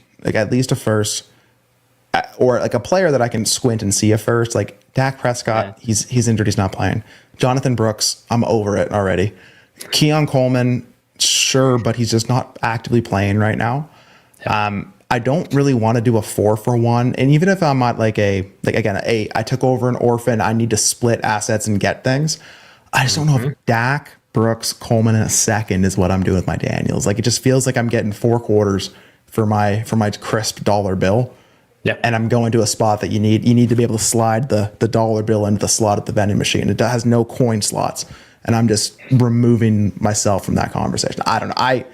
or like a player that I can squint and see a first. Like Dak Prescott, he's injured, he's not playing. Jonathan Brooks, I'm over it already. Keon Coleman, sure, but he's just not actively playing right now. I don't really want to do a 4-for-1, and even if I'm at I took over an orphan, I need to split assets and get things. I just don't know if Dak, Brooks, Coleman in a second is what I'm doing with my Daniels. Like it just feels like I'm getting 4 quarters for my crisp dollar bill. Yeah. And I'm going to a spot that you need to be able to slide the dollar bill into the slot at the vending machine. It has no coin slots. And I'm just removing myself from that conversation. I don't know. I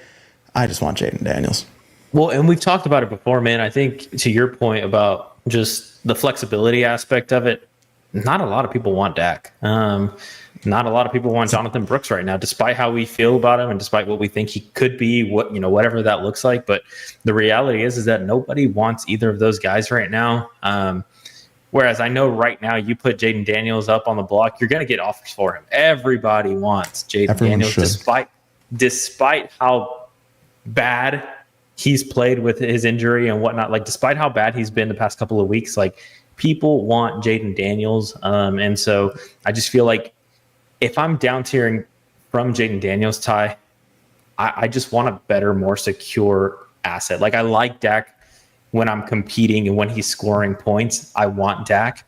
just want Jaden Daniels. Well, and we've talked about it before, man. I think to your point about just the flexibility aspect of it, not a lot of people want Dak. Not a lot of people want Jonathan Brooks right now, despite how we feel about him and despite what we think he could be, whatever that looks like. But the reality is that nobody wants either of those guys right now. Whereas I know right now you put Jaden Daniels up on the block, you're going to get offers for him. Everybody wants Jaden Daniels, despite how bad he's played with his injury and whatnot. Like, despite how bad he's been the past couple of weeks, like, people want Jaden Daniels. And so I just feel like if I'm down tiering from Jaden Daniels, Ty, I just want a better, more secure asset. Like, I like Dak when I'm competing and when he's scoring points. I want Dak.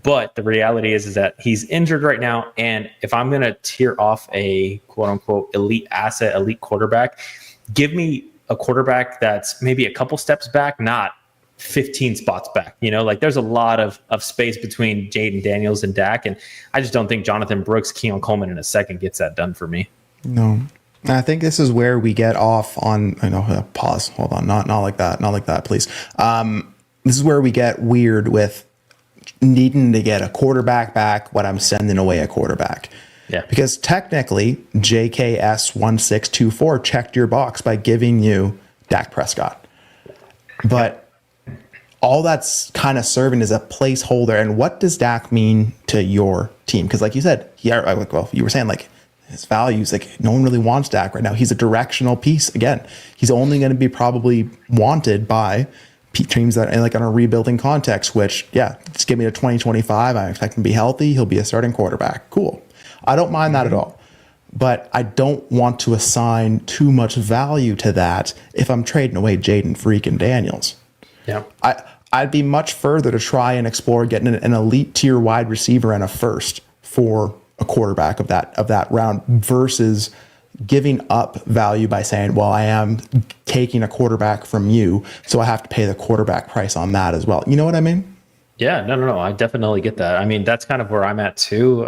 But the reality is that he's injured right now. And if I'm going to tier off a quote unquote elite asset, elite quarterback, give me a quarterback that's maybe a couple steps back, not 15 spots back. Like, there's a lot of space between Jaden Daniels and Dak. And I just don't think Jonathan Brooks, Keon Coleman in a second gets that done for me. No. I think this is where we get off on, pause. Hold on. Not like that. Not like that, please. This is where we get weird with needing to get a quarterback back when I'm sending away a quarterback. Yeah. Because technically, JKS1624 checked your box by giving you Dak Prescott. But all that's kind of serving as a placeholder. And what does Dak mean to your team? Because like you said, you were saying, like, his values, like, no one really wants Dak right now. He's a directional piece. Again, he's only going to be probably wanted by teams that are like on a rebuilding context, which, just give me to 2025. I expect him to be healthy. He'll be a starting quarterback. Cool. I don't mind that at all. But I don't want to assign too much value to that if I'm trading away Jaden freaking Daniels. Yeah. I'd be much further to try and explore getting an elite tier wide receiver and a first for a quarterback of that round versus giving up value by saying, well, I am taking a quarterback from you, so I have to pay the quarterback price on that as well. You know what I mean? Yeah, no. I definitely get that. I mean, that's kind of where I'm at too.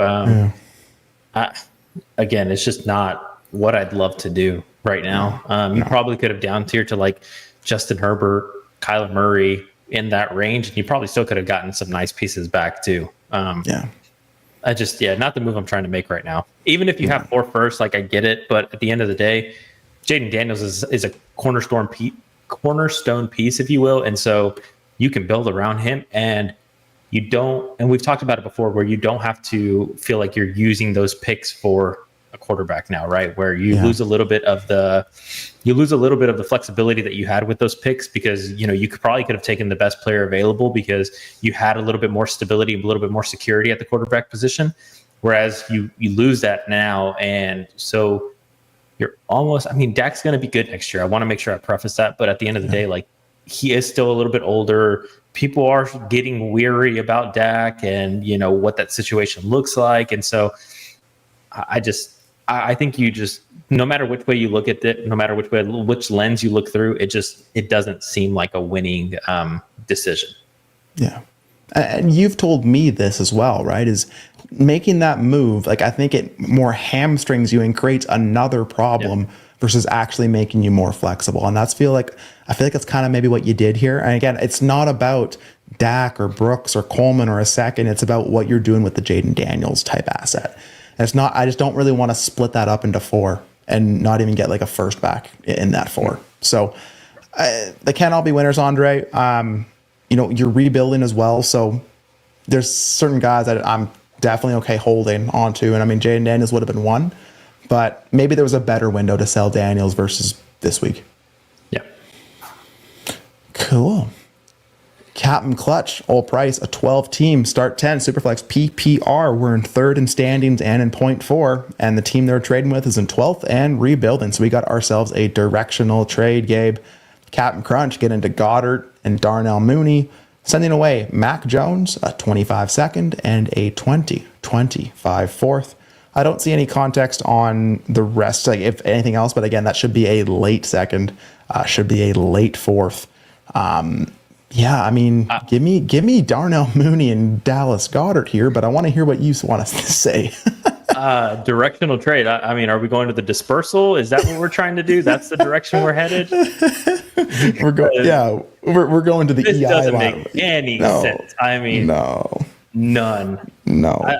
Again, it's just not what I'd love to do right now. You probably could have down tiered to like Justin Herbert, Kyler Murray in that range, and you probably still could have gotten some nice pieces back too. Not the move I'm trying to make right now. Even if you have 4 firsts, like, I get it, but at the end of the day, Jaden Daniels is a cornerstone piece, if you will, and so you can build around him, and you don't. And we've talked about it before, where you don't have to feel like you're using those picks for a quarterback now, right? Where you lose a little bit of the flexibility that you had with those picks, because you could have taken the best player available because you had a little bit more stability, a little bit more security at the quarterback position, whereas you lose that now. And so you're almost, Dak's going to be good next year. I want to make sure I preface that, but at the end of the day, like, he is still a little bit older. People are getting weary about Dak and what that situation looks like. And so I think you just, no matter which way you look at it, no matter which lens you look through, it doesn't seem like a winning decision. Yeah. And you've told me this as well, right? Is making that move, like, I think it more hamstrings you and creates another problem versus actually making you more flexible. And I feel like that's kind of maybe what you did here. And again, it's not about Dak or Brooks or Coleman or a second. It's about what you're doing with the Jaden Daniels type asset. And it's not, I just don't really want to split that up into 4 and not even get like a first back in that 4. So they can't all be winners, Andre. You're rebuilding as well. So there's certain guys that I'm definitely okay holding onto. And I mean, Jaden Daniels would have been one, but maybe there was a better window to sell Daniels versus this week. Yeah. Cool. Captain Clutch, all price, a 12-team, start 10, Superflex PPR. We're in third in standings and in 0.4, and the team they're trading with is in 12th and rebuilding. So we got ourselves a directional trade, Gabe. Captain Crunch, get into Goddard and Darnell Mooney, sending away Mac Jones, a 25 second and a 20-25 fourth. I don't see any context on the rest, like if anything else, but again, that should be a late second, should be a late fourth. Yeah, I mean, give me Darnell Mooney and Dallas Goedert here, but I want to hear what you want us to say. Directional trade. I mean, are we going to the dispersal? Is that what we're trying to do? That's the direction we're headed. We're going to the this EI doesn't line. make any sense. I mean, none. No.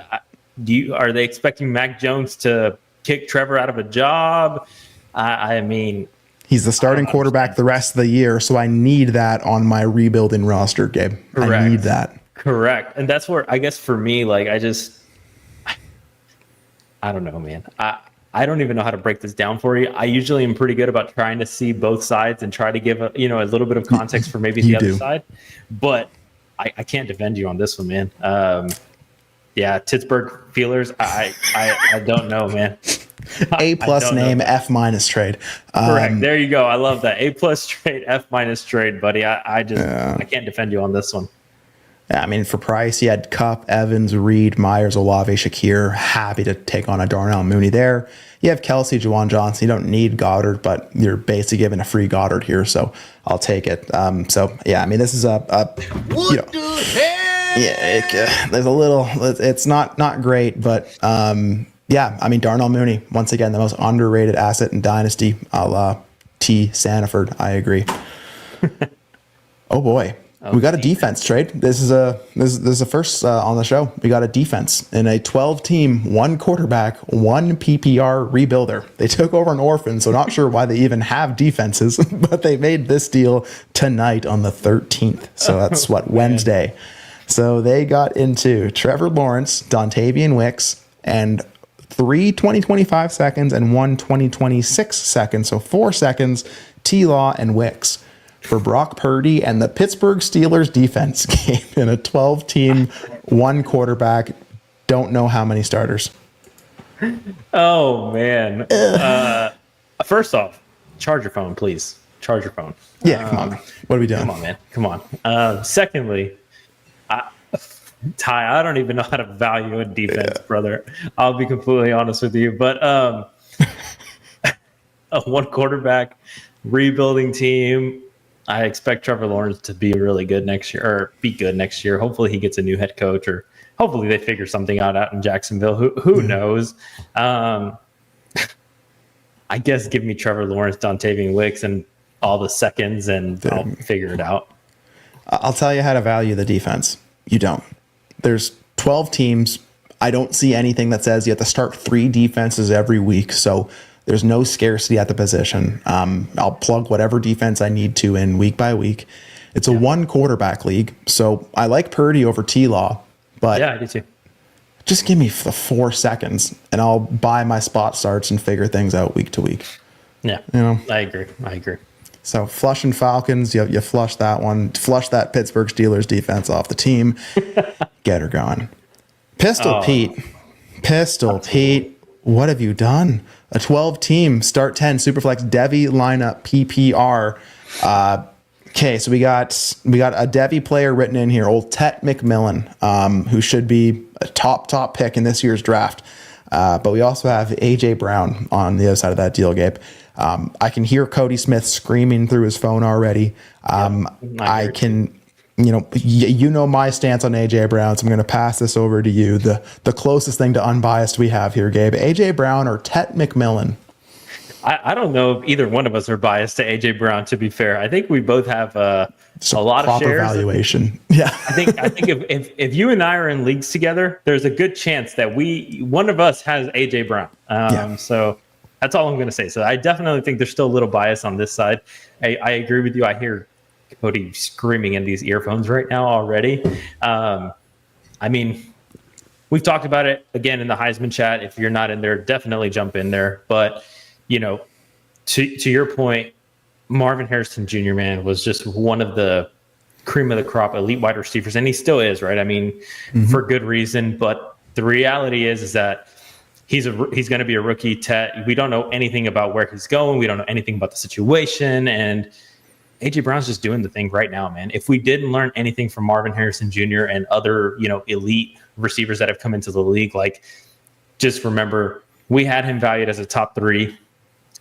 Are they expecting Mac Jones to kick Trevor out of a job? I mean. He's the starting quarterback the rest of the year, so I need that on my rebuilding roster, Gabe. Correct. I need that. Correct. And that's where, I guess for me, like, I don't know, man. I don't even know how to break this down for you. I usually am pretty good about trying to see both sides and try to give a little bit of context for maybe the other side. But I can't defend you on this one, man. Yeah, Pittsburgh Feelers, I don't know, man. A+ name, F- trade. Correct. There you go. I love that. A+ trade, F- trade, buddy. I can't defend you on this one. Yeah, I mean, for price, you had Kupp, Evans, Reed, Myers, Olave, Shakir. Happy to take on a Darnell Mooney there. You have Kelsey, Juwan Johnson. You don't need Goddard, but you're basically giving a free Goddard here, so I'll take it. So yeah, I mean, this is What the hell? Yeah, there's a little. It's not great, but yeah, I mean, Darnell Mooney, once again, the most underrated asset in Dynasty, a la T. Sanford. I agree. Oh boy, we got a defense trade. This is a first on the show. We got a defense in a 12-team, one quarterback, one PPR rebuilder. They took over an orphan, so not sure why they even have defenses, but they made this deal tonight on the 13th. So that's Wednesday. So they got into Trevor Lawrence, Dontavian Wicks, and 3 20-25 seconds and 1 20-26 seconds. So 4 seconds, T-Law and Wicks for Brock Purdy and the Pittsburgh Steelers defense game in a 12-team, one quarterback. Don't know how many starters. Oh, man. First off, charge your phone, please. Charge your phone. Yeah, come on. What are we doing? Come on, man. Come on. Secondly, Ty, I don't even know how to value a defense, brother. I'll be completely honest with you. But a one quarterback rebuilding team, I expect Trevor Lawrence to be really good next year, or be good next year. Hopefully he gets a new head coach, or hopefully they figure something out in Jacksonville. Who knows? I guess give me Trevor Lawrence, Dontavian Wicks, and all the seconds, and I'll figure it out. I'll tell you how to value the defense. You don't. There's 12 teams. I don't see anything that says you have to start 3 defenses every week. So there's no scarcity at the position. I'll plug whatever defense I need to in week by week. It's a one quarterback league. So I like Purdy over T-Law, but yeah, I do too. Just give me the 4 seconds and I'll buy my spot starts and figure things out week to week. Yeah, I agree. So flushing Falcons, you flush that one. Flush that Pittsburgh Steelers defense off the team. Get her going. Pistol Pete, what have you done? A 12-team, start 10, Superflex, Devy lineup, PPR. Okay, so we got a Devy player written in here, old Tet McMillan, who should be a top pick in this year's draft. But we also have AJ Brown on the other side of that deal, Gabe. I can hear Cody Smith screaming through his phone already. I can, you know my stance on AJ Brown, so I'm going to pass this over to you. The closest thing to unbiased we have here, Gabe. AJ Brown or Tet McMillan? I don't know if either one of us are biased to AJ Brown. To be fair, I think we both have a lot of shares. Valuation. Yeah, I think if you and I are in leagues together, there's a good chance that one of us has AJ Brown. So that's all I'm going to say. So I definitely think there's still a little bias on this side. I agree with you. I hear Cody screaming in these earphones right now already. I mean, we've talked about it again in the Heisman chat. If you're not in there, definitely jump in there. But, to your point, Marvin Harrison Jr., man, was just one of the cream of the crop elite wide receivers. And he still is, right? I mean, for good reason. But the reality is that he's going to be a rookie. We don't know anything about where he's going. We don't know anything about the situation. And AJ Brown's just doing the thing right now, man. If we didn't learn anything from Marvin Harrison Jr. and other, elite receivers that have come into the league, like, just remember, we had him valued as a top 3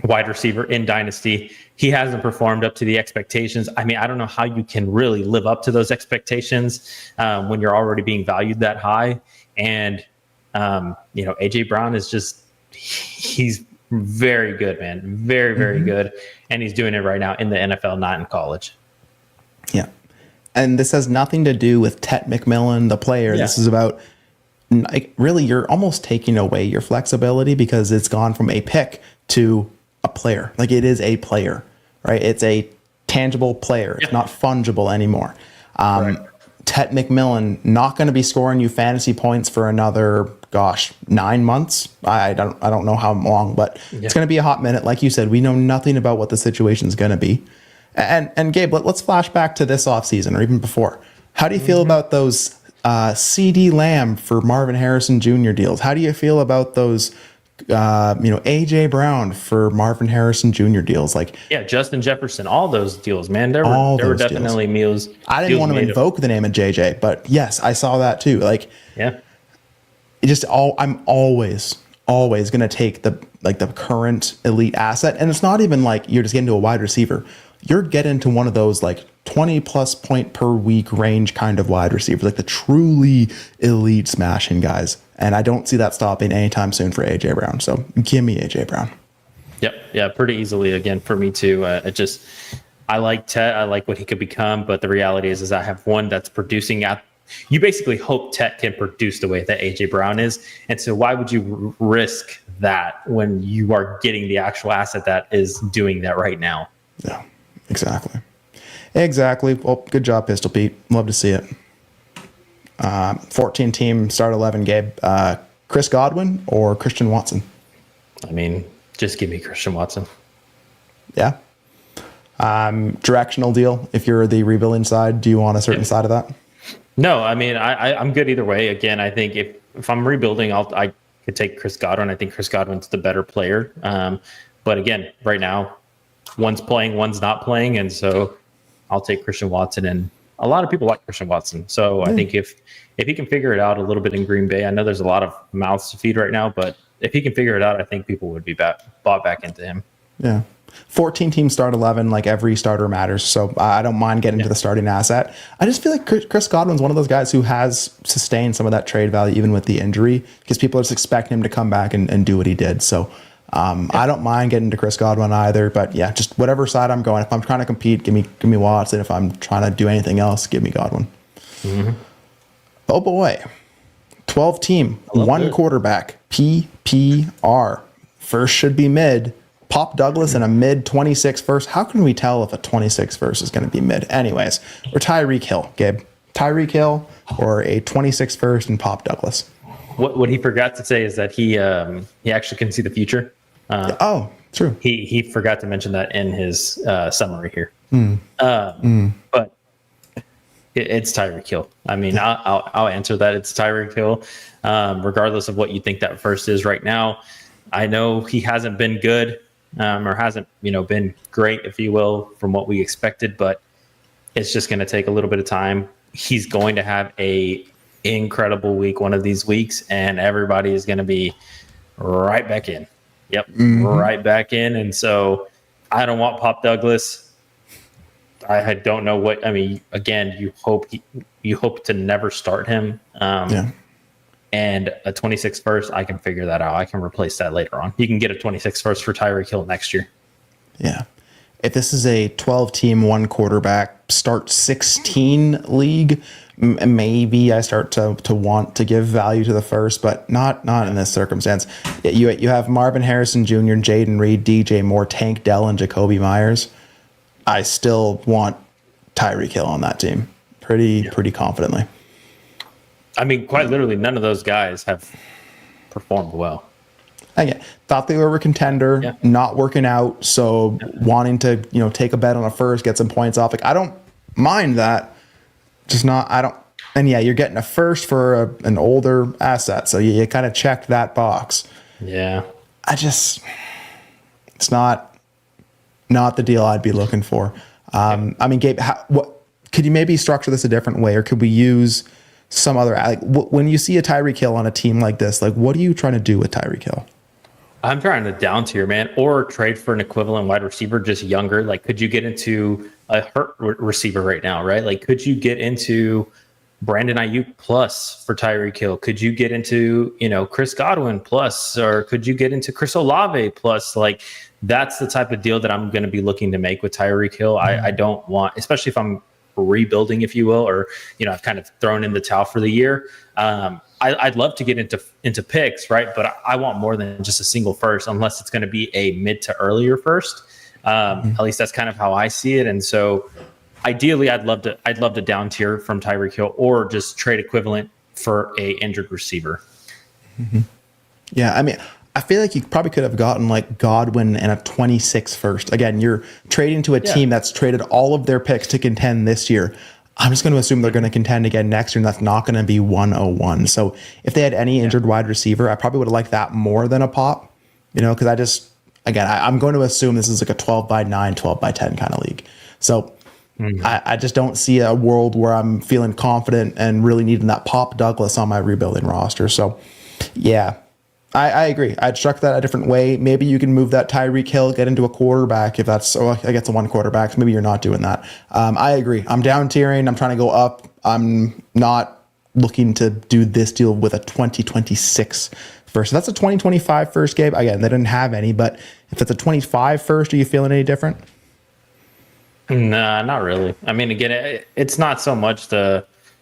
wide receiver in Dynasty. He hasn't performed up to the expectations. I mean, I don't know how you can really live up to those expectations when you're already being valued that high. And, AJ Brown is he's very good, man. Very, very good. And he's doing it right now in the NFL, not in college. Yeah. And this has nothing to do with Tet McMillan, the player. Yeah. This is about, really, you're almost taking away your flexibility because it's gone from a pick to a player. Like, it is a player, right? It's a tangible player. It's not fungible anymore. Right. Tet McMillan not going to be scoring you fantasy points for another, 9 months. I don't know how long, but it's going to be a hot minute. Like you said, we know nothing about what the situation is going to be. And Gabe, let's flash back to this offseason or even before. How do you feel about those CD Lamb for Marvin Harrison Jr. deals? How do you feel about those AJ Brown for Marvin Harrison Jr. deals? Like, Justin Jefferson, all those deals, man. There were definitely meals. I didn't want to invoke the name of JJ, but yes, I saw that too. Like, I'm always going to take the current elite asset. And it's not even like you're just getting to a wide receiver. You're getting to one of those like 20 plus point per week range kind of wide receivers, like the truly elite smashing guys. And I don't see that stopping anytime soon for AJ Brown. So give me AJ Brown. Yep. Yeah. Pretty easily again for me too. I like Tet. I like what he could become, but the reality is I have one that's producing you basically hope Tet can produce the way that AJ Brown is. And so why would you risk that when you are getting the actual asset that is doing that right now? Yeah, exactly. Well, good job, Pistol Pete. Love to see it. 14 team start 11, Gabe. Chris Godwin or Christian Watson? I mean, just give me Christian Watson. Yeah. Directional deal. If you're the rebuilding side, do you want a certain side of that? No, I mean, I'm good either way. Again, I think if I'm rebuilding, I could take Chris Godwin. I think Chris Godwin's the better player. But again, right now, one's playing, one's not playing. And so I'll take Christian Watson. And a lot of people like Christian Watson. So I think if he can figure it out a little bit in Green Bay, I know there's a lot of mouths to feed right now, but if he can figure it out, I think people would be bought back into him. Yeah. 14 teams start 11, like every starter matters. So I don't mind getting to the starting asset. I just feel like Chris Godwin's one of those guys who has sustained some of that trade value, even with the injury, because people are just expecting him to come back and do what he did. So I don't mind getting to Chris Godwin either, but just whatever side I'm going. If I'm trying to compete, give me Watson. If I'm trying to do anything else, give me Godwin. Mm-hmm. Oh boy. 12 team, one quarterback, PPR. First should be mid. Pop Douglas and a mid 26 first. How can we tell if a 26 first is going to be mid? Anyways, or Tyreek Hill, Gabe. Tyreek Hill or a 26 first and Pop Douglas. What he forgot to say is that he actually can see the future. True. He forgot to mention that in his summary here. But it's Tyreek Hill. I mean, I'll answer that. It's Tyreek Hill, regardless of what you think that first is right now. I know he hasn't been good. Or hasn't, been great, if you will, from what we expected, but it's just going to take a little bit of time. He's going to have a incredible week one of these weeks, and everybody is going to be right back in. Yep, right back in. And so I don't want Pop Douglas. I don't know what. I mean, again, you hope to never start him. And a 26 first, I can figure that out. I can replace that later on. You can get a 26 first for Tyreek Hill next year. Yeah. If this is a 12 team, one quarterback, start 16 league, maybe I start to want to give value to the first, but not in this circumstance. You have Marvin Harrison Jr., Jaden Reed, DJ Moore, Tank Dell, and Jacoby Myers. I still want Tyreek Hill on that team pretty confidently. I mean, quite literally, none of those guys have performed well. Again, thought they were a contender, not working out, so wanting to, take a bet on a first, get some points off. Like, I don't mind that. Just not, I don't. And yeah, you're getting a first for an older asset, so you kind of checked that box. Yeah. It's not the deal I'd be looking for. I mean, Gabe, could you maybe structure this a different way, or could we use some other, like, when you see a Tyreek Hill on a team like this, like, what are you trying to do with Tyreek Hill? I'm trying to down tier, man, or trade for an equivalent wide receiver, just younger. Like, could you get into a hurt receiver right now, right? Like, could you get into Brandon Ayuk plus for Tyreek Hill? Could you get into, Chris Godwin plus, or could you get into Chris Olave plus? Like, that's the type of deal that I'm going to be looking to make with Tyreek Hill. I don't want, especially if I'm rebuilding, if you will, or, I've kind of thrown in the towel for the year. I'd love to get into picks, right? But I want more than just a single first, unless it's going to be a mid to earlier first. At least that's kind of how I see it. And so ideally, I'd love to down tier from Tyreek Hill, or just trade equivalent for a injured receiver. Mm-hmm. Yeah, I mean, I feel like you probably could have gotten like Godwin and a 26 first. Again, you're trading to a team that's traded all of their picks to contend this year. I'm just going to assume they're going to contend again next year, and that's not going to be 101. So if they had any injured wide receiver, I probably would have liked that more than a pop, because I'm going to assume this is like a 12-by-9, 12-by-10 kind of league. So I just don't see a world where I'm feeling confident and really needing that Pop Douglas on my rebuilding roster. So yeah, I agree. I'd struck that a different way. Maybe you can move that Tyreek Hill, get into a quarterback if that's, I guess, a one quarterback. So maybe you're not doing that. I agree. I'm down tiering. I'm trying to go up. I'm not looking to do this deal with a 2026 first. That's a 2025 first, Gabe. Again, they didn't have any, but if it's a 25 first, are you feeling any different? Nah, not really. I mean, again, it's not so much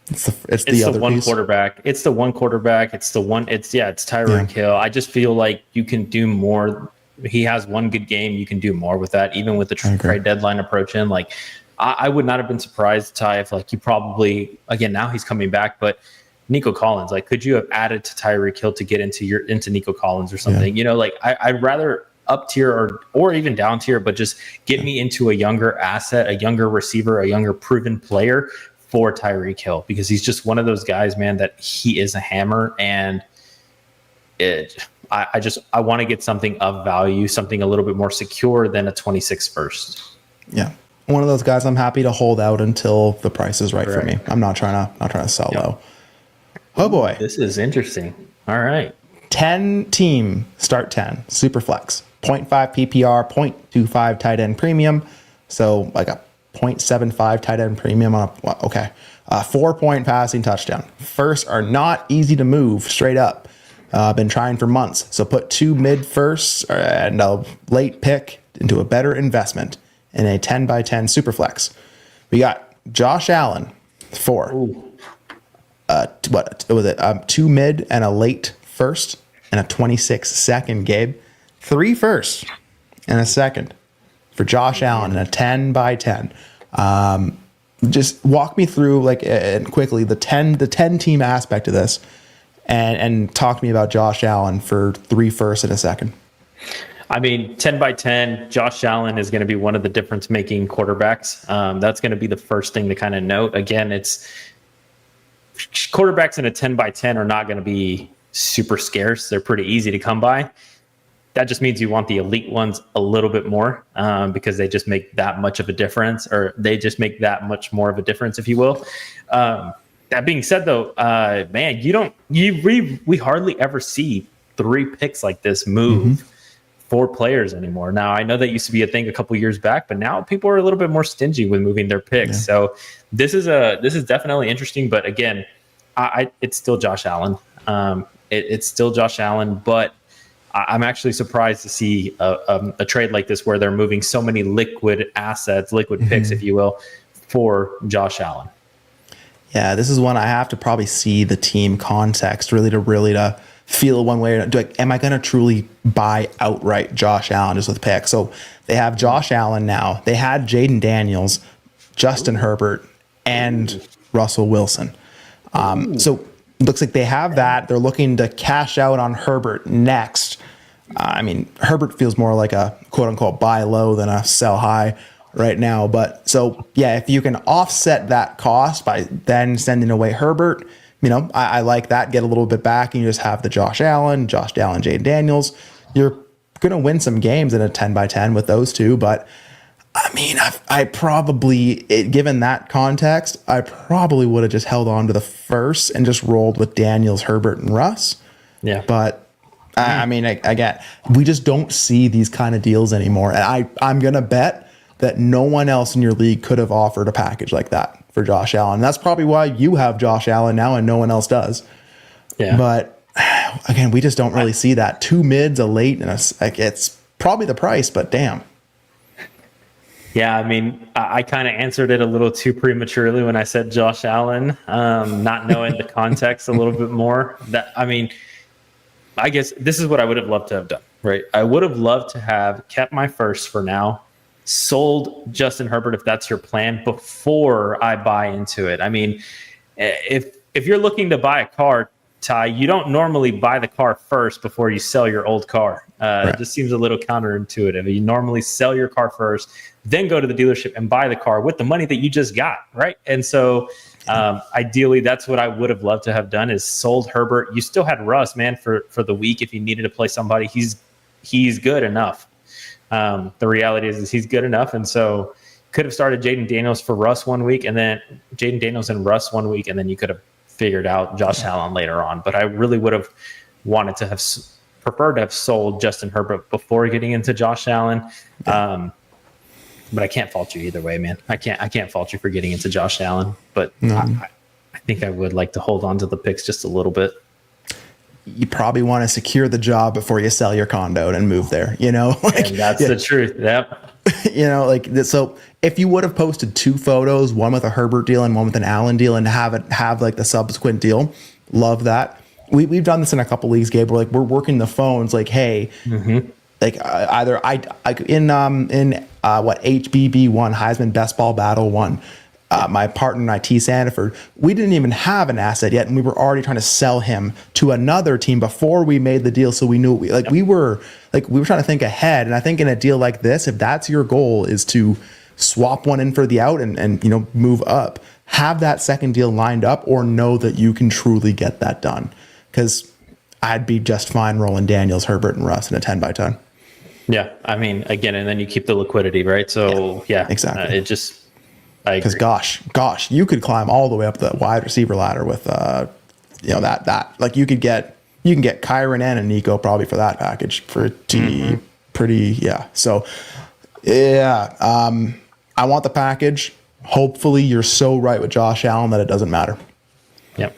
it's the one piece. quarterback. It's the one quarterback. It's Tyreek Hill. I just feel like you can do more. He has one good game. You can do more with that, even with the trade deadline approaching. Like, I would not have been surprised, Ty, if like you probably, again, now he's coming back, but Nico Collins, like, could you have added to Tyreek Hill to get into Nico Collins or something? Like I'd rather up tier or even down tier, but just get me into a younger asset, a younger receiver, a younger proven player for Tyreek Hill, because he's just one of those guys, man, that he is a hammer. And I want to get something of value, something a little bit more secure than a 26 first. Yeah. One of those guys I'm happy to hold out until the price is right for me. I'm not trying to sell low. Oh boy. This is interesting. All right. 10 team start 10 superflex, 0.5 PPR, 0.25 tight end premium. So like a 0.75 tight end premium on a 4-point passing touchdown. First are not easy to move straight up. Been trying for months. So put 2 mid firsts and a late pick into a better investment in a 10-by-10 superflex. We got Josh Allen for 2 mid and a late first and a 26 second, Gabe. 3 firsts and a second for Josh Allen in a 10-by-10. Just walk me through and quickly the 10 team aspect of this, and talk to me about Josh Allen for 3 firsts and a second. I mean, 10-by-10, Josh Allen is going to be one of the difference-making quarterbacks. That's going to be the first thing to kind of note. Again, it's quarterbacks in a 10-by-10 are not going to be super scarce. They're pretty easy to come by. That just means you want the elite ones a little bit more, because they just make that much of a difference, or they just make that much more of a difference, if you will. That being said, though, man, we hardly ever see 3 picks like this move 4 players anymore. Now, I know that used to be a thing a couple years back, but now people are a little bit more stingy with moving their picks. Yeah. So this is definitely interesting. But again, it's still Josh Allen. It's still Josh Allen, but I'm actually surprised to see a trade like this where they're moving so many liquid assets, liquid picks, if you will, for Josh Allen. Yeah, this is one I have to probably see the team context really to feel one way. Am I going to truly buy outright Josh Allen just with picks? So they have Josh Allen now. They had Jaden Daniels, Justin Herbert, and Russell Wilson. So looks like they have that. They're looking to cash out on Herbert next. I mean, Herbert feels more like a quote unquote buy low than a sell high right now. But so, yeah, if you can offset that cost by then sending away Herbert, I like that. Get a little bit back and you just have the Josh Allen, Jaden Daniels. You're going to win some games in a 10-by-10 with those two. But I mean, I probably, given that context, I probably would have just held on to the first and just rolled with Daniels, Herbert, and Russ. Yeah. But I mean, again, we just don't see these kind of deals anymore. And I'm going to bet that no one else in your league could have offered a package like that for Josh Allen. That's probably why you have Josh Allen now and no one else does. Yeah. But again, we just don't really see that. 2 mids, a late, and it's probably the price, but damn. Yeah, I mean, I kind of answered it a little too prematurely when I said Josh Allen, not knowing the context a little bit more. I guess this is what I would have loved to have done, right? I would have loved to have kept my first for now, sold Justin Herbert if that's your plan before I buy into it. I mean, if you're looking to buy a car, Ty, you don't normally buy the car first before you sell your old car. Right. It just seems a little counterintuitive. You normally sell your car first, then go to the dealership and buy the car with the money that you just got, right? And so ideally, that's what I would have loved to have done is sold Herbert. You still had Russ, man, for the week if you needed to play somebody. He's good enough. The reality is he's good enough, and so could have started Jaden Daniels for Russ one week, and then Jaden Daniels and Russ one week, and then you could have figured out Josh Allen later on. But I really would have wanted to have preferred to have sold Justin Herbert before getting into Josh Allen. But I can't fault you either way, man. I can't fault you for getting into Josh Allen. But I think I would like to hold on to the picks just a little bit. You probably want to secure the job before you sell your condo and move there, And that's the truth. Yep. So if you would have posted 2 photos, one with a Herbert deal and one with an Allen deal, and have like the subsequent deal, love that. We've done this in a couple leagues, Gabe. We're working the phones like, hey, like either in HBB1 Heisman Best Ball Battle 1. My partner and I, T. Sandiford, we didn't even have an asset yet, and we were already trying to sell him to another team before we made the deal. So we knew we were trying to think ahead. And I think in a deal like this, if that's your goal is to swap one in for the out and move up, have that second deal lined up, or know that you can truly get that done. Because I'd be just fine rolling Daniels, Herbert, and Russ in a 10-by-10. Yeah, I mean, again, and then you keep the liquidity, right? So yeah exactly. Because gosh, you could climb all the way up the wide receiver ladder with that. Like you can get Kyron and Nico probably for that package for pretty. So I want the package. Hopefully you're so right with Josh Allen that it doesn't matter. Yep.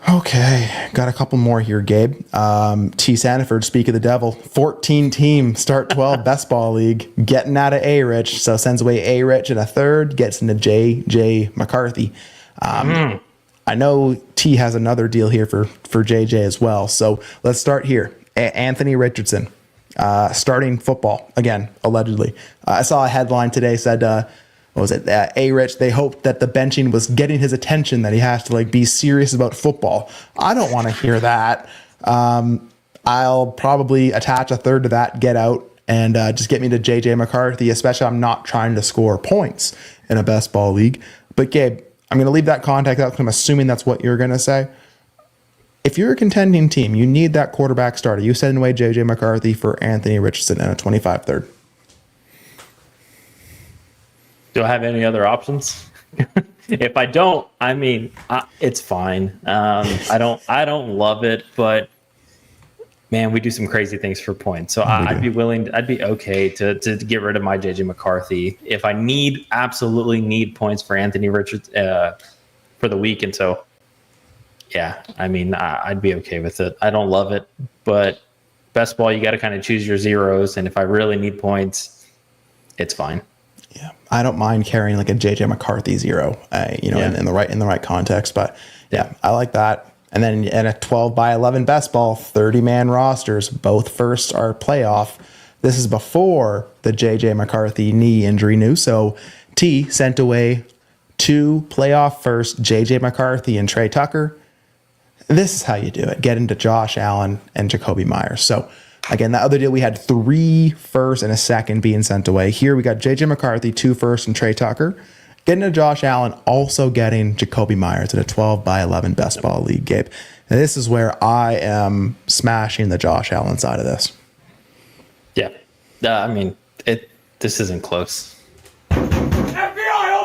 Okay, got a couple more here, Gabe. T. Sandiford, speak of the devil. 14 team, start 12 best ball league. Getting out of A-Rich, so sends away A-Rich in a third, gets into J.J. McCarthy. I know T has another deal here for JJ as well. So let's start here. Anthony Richardson, starting football again, allegedly. I saw a headline today said, what was it? A-Rich, they hoped that the benching was getting his attention, that he has to be serious about football. I don't want to hear that. I'll probably attach a third to that, get out, and just get me to JJ McCarthy, especially I'm not trying to score points in a best ball league. But Gabe, I'm going to leave that contact out because I'm assuming that's what you're going to say. If you're a contending team, you need that quarterback starter. You send away JJ McCarthy for Anthony Richardson in a 25 third. Do I have any other options? If I don't, I mean, it's fine. I don't love it, but man, we do some crazy things for points. So I'd be okay to get rid of my JJ McCarthy if I absolutely need points for Anthony Richards for the week. And so, yeah, I mean, I'd be okay with it. I don't love it, but best ball, you got to kind of choose your zeros. And if I really need points, it's fine. Yeah, I don't mind carrying like a JJ McCarthy zero, in the right context. But yeah, I like that. And then in a 12-by-11 best ball, 30-man rosters, both firsts are playoff. This is before the JJ McCarthy knee injury news. So T sent away 2 playoff firsts, JJ McCarthy and Trey Tucker. This is how you do it. Get into Josh Allen and Jacoby Myers. So again, that other deal, we had 3 firsts and a second being sent away. Here we got JJ McCarthy, 2 firsts, and Trey Tucker. Getting to Josh Allen, also getting Jacoby Myers in a 12-by-11 best ball league, Gabe. And this is where I am smashing the Josh Allen side of this. Yeah. I mean, this isn't close.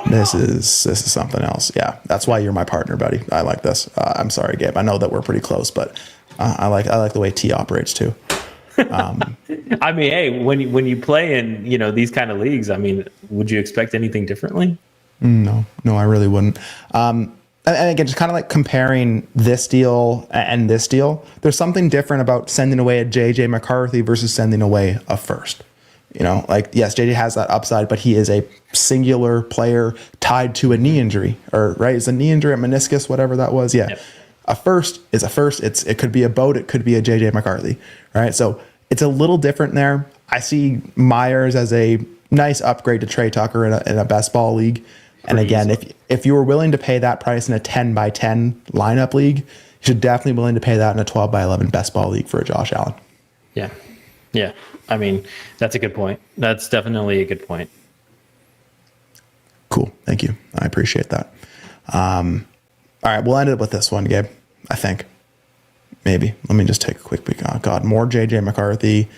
This is something else. Yeah, that's why you're my partner, buddy. I like this. I'm sorry, Gabe. I know that we're pretty close, but I like the way T operates too. I mean, hey, when you play in these kind of leagues, I mean, would you expect anything differently? No, I really wouldn't. And again, just kind of like comparing this deal and this deal, there's something different about sending away a JJ McCarthy versus sending away a first. Like, yes, JJ has that upside, but he is a singular player tied to a knee injury, right? It's a knee injury, a meniscus, whatever that was. Yeah. Yep. A first is a first. It could be a boat. It could be a JJ McCarthy, right? So it's a little different there. I see Myers as a nice upgrade to Trey Tucker in a best ball league. And again, if you were willing to pay that price in a 10-by-10 lineup league, you should definitely be willing to pay that in a 12-by-11 best ball league for a Josh Allen. Yeah. Yeah. I mean, that's a good point. That's definitely a good point. Cool. Thank you. I appreciate that. All right. We'll end it with this one, Gabe. I think. Maybe. Let me just take a quick peek. Oh, God. More JJ McCarthy.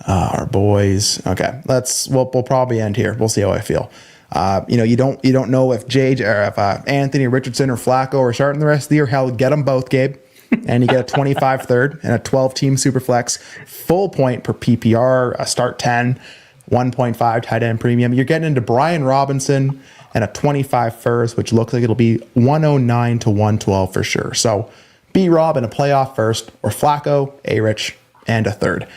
Our boys. Okay. We'll probably end here. We'll see how I feel. You don't know if JJ or if Anthony Richardson or Flacco are starting the rest of the year. Hell, get them both, Gabe. And you get a 25 third and a 12-team superflex, full point per PPR, a start 10, 1.5 tight end premium. You're getting into Brian Robinson and a 25 first, which looks like it'll be 109 to 112 for sure. So B-Rob in a playoff first, or Flacco, A-Rich, and a third.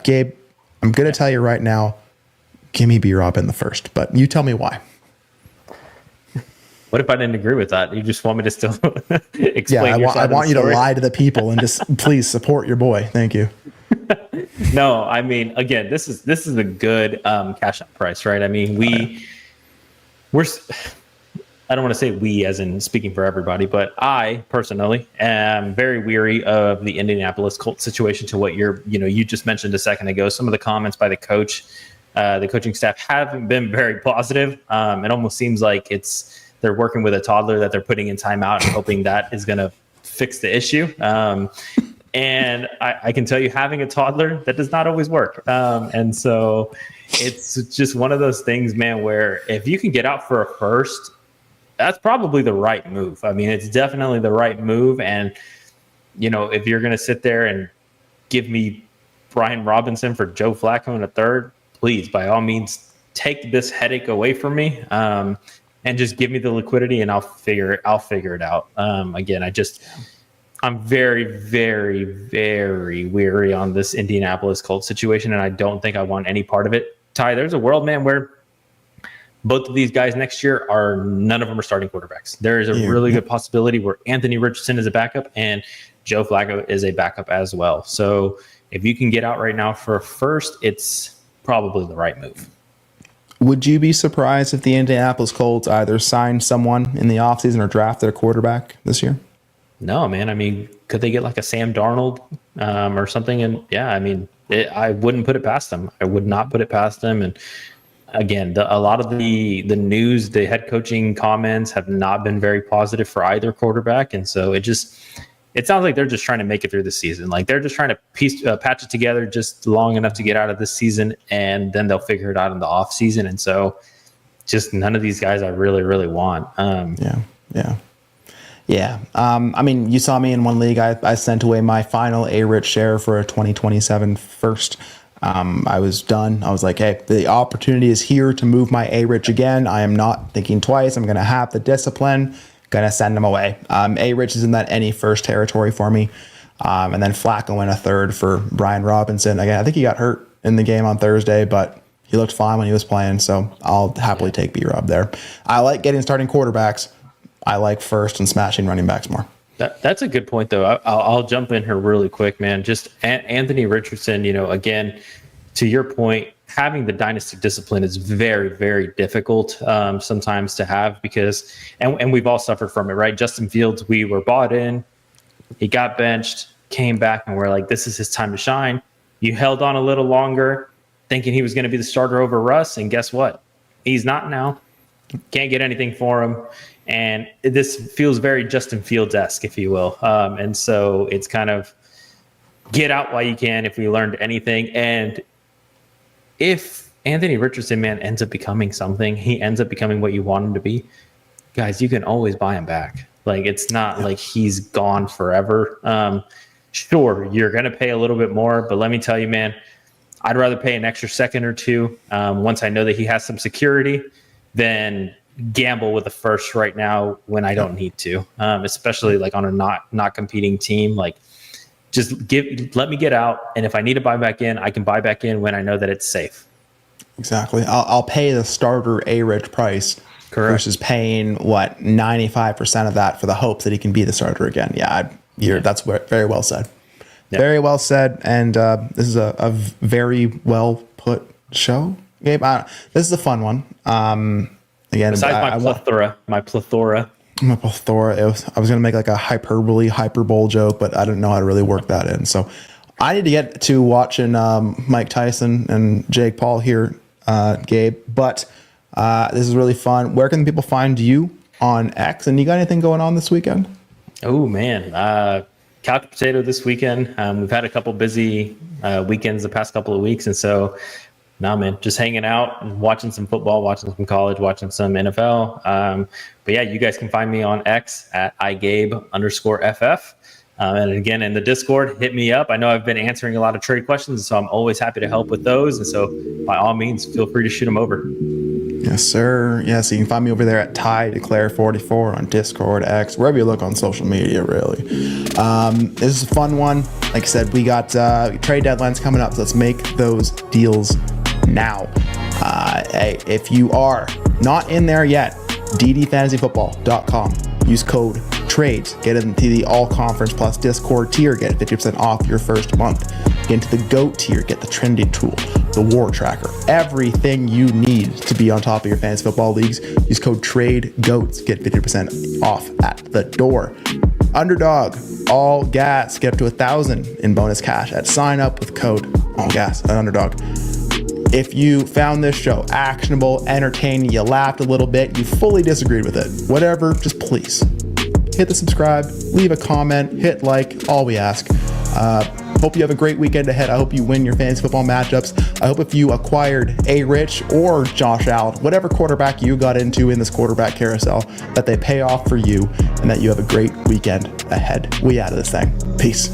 Gabe, I'm going to tell you right now, give me B-Rob in the first, but you tell me why. What if I didn't agree with that? You just want me to still explain? Yeah, I want you to lie to the people and just please support your boy. Thank you. No, I mean, again, this is a good cash out price, right? I mean, we're I don't want to say we as in speaking for everybody, but I personally am very weary of the Indianapolis Colts situation to what you just mentioned a second ago. Some of the comments by the coaching staff haven't been very positive. It almost seems like they're working with a toddler that they're putting in timeout and hoping that is going to fix the issue. And I can tell you, having a toddler, that does not always work. And so it's just one of those things, man, where if you can get out for a first, that's probably the right move. I mean, it's definitely the right move. And, if you're going to sit there and give me Brian Robinson for Joe Flacco in a third, please, by all means, take this headache away from me. And just give me the liquidity, and I'll figure it out. Again, I'm very, very, very weary on this Indianapolis Colts situation, and I don't think I want any part of it. Ty, there's a world, man, where both of these guys next year none of them are starting quarterbacks. There is a really good possibility where Anthony Richardson is a backup and Joe Flacco is a backup as well. So if you can get out right now for a first, it's probably the right move. Would you be surprised if the Indianapolis Colts either signed someone in the offseason or drafted a quarterback this year? No, man. I mean, could they get like a Sam Darnold or something? And yeah, I mean, I wouldn't put it past them. I would not put it past them. And again, a lot of the news, the head coaching comments have not been very positive for either quarterback. And so it sounds like they're just trying to make it through the season. Like they're just trying to patch it together just long enough to get out of this season, and then they'll figure it out in the off season. And so just none of these guys I really, really want. Yeah. I mean, you saw me in one league. I sent away my final A-Rich share for a 2027 first. I was done. I was like, hey, the opportunity is here to move my A-Rich again. I am not thinking twice. I'm going to have the discipline. Going to send him away. A-Rich is in that any first territory for me. And then Flacco in a third for Brian Robinson. Again, I think he got hurt in the game on Thursday, but he looked fine when he was playing. So I'll happily take B-Rob there. I like getting starting quarterbacks. I like first and smashing running backs more. That's a good point, though. I'll jump in here really quick, man. Just Anthony Richardson, again, to your point, having the dynasty discipline is very, very difficult sometimes to have because, and we've all suffered from it, right? Justin Fields, we were bought in, He got benched, came back, and we're like, this is his time to shine. You held on a little longer, thinking he was going to be the starter over Russ, and guess what? He's not now. Can't get anything for him. And this feels very Justin Fields-esque, if you will. And so it's kind of get out while you can if we learned anything. And if Anthony Richardson, man, ends up becoming something, he ends up becoming what you want him to be, guys, you can always buy him back. Like, it's not like he's gone forever. Sure, you're going to pay a little bit more, but let me tell you, man, I'd rather pay an extra second or two once I know that he has some security than gamble with the first right now when I don't need to, especially like on a not competing team. Like, just let me get out, and if I need to buy back in, I can buy back in when I know that it's safe. Exactly. I'll pay the starter A-Rich price. Correct. Versus paying 95% of that for the hopes that he can be the starter again. That's very well said. Yeah. Very well said. And this is a very well put show, Gabe. This is a fun one. Again, besides my plethora. I was going to make like a hyperbole joke, but I didn't know how to really work that in. So I need to get to watching Mike Tyson and Jake Paul here, Gabe. But this is really fun. Where can people find you on X? And you got anything going on this weekend? Oh, man. Couch potato this weekend. We've had a couple busy weekends the past couple of weeks. And so, man, just hanging out and watching some football, watching some college, watching some NFL. But yeah, you guys can find me on X at @igabe_ff. And again, in the Discord, hit me up. I know I've been answering a lot of trade questions, so I'm always happy to help with those. And so by all means, feel free to shoot them over. Yes, sir. Yeah, so you can find me over there at TyDeclare44 on Discord, X, wherever you look on social media, really. This is a fun one. Like I said, we got trade deadlines coming up, so let's make those deals now. Hey, if you are not in there yet, ddfantasyfootball.com. Use code TRADES. Get into the All Conference Plus Discord tier. Get 50% off your first month. Get into the GOAT tier. Get the trending tool, the war tracker, everything you need to be on top of your fantasy football leagues. Use code TRADEGOATS. Get 50% off at the door. Underdog, ALLGAS. Get up to 1,000 in bonus cash at sign up with code ALLGAS at Underdog. If you found this show actionable, entertaining, you laughed a little bit, you fully disagreed with it, whatever, just please hit the subscribe, leave a comment, hit like, all we ask. Hope you have a great weekend ahead. I hope you win your fantasy football matchups. I hope if you acquired A-Rich or Josh Allen, whatever quarterback you got into in this quarterback carousel, that they pay off for you and that you have a great weekend ahead. We out of this thing. Peace.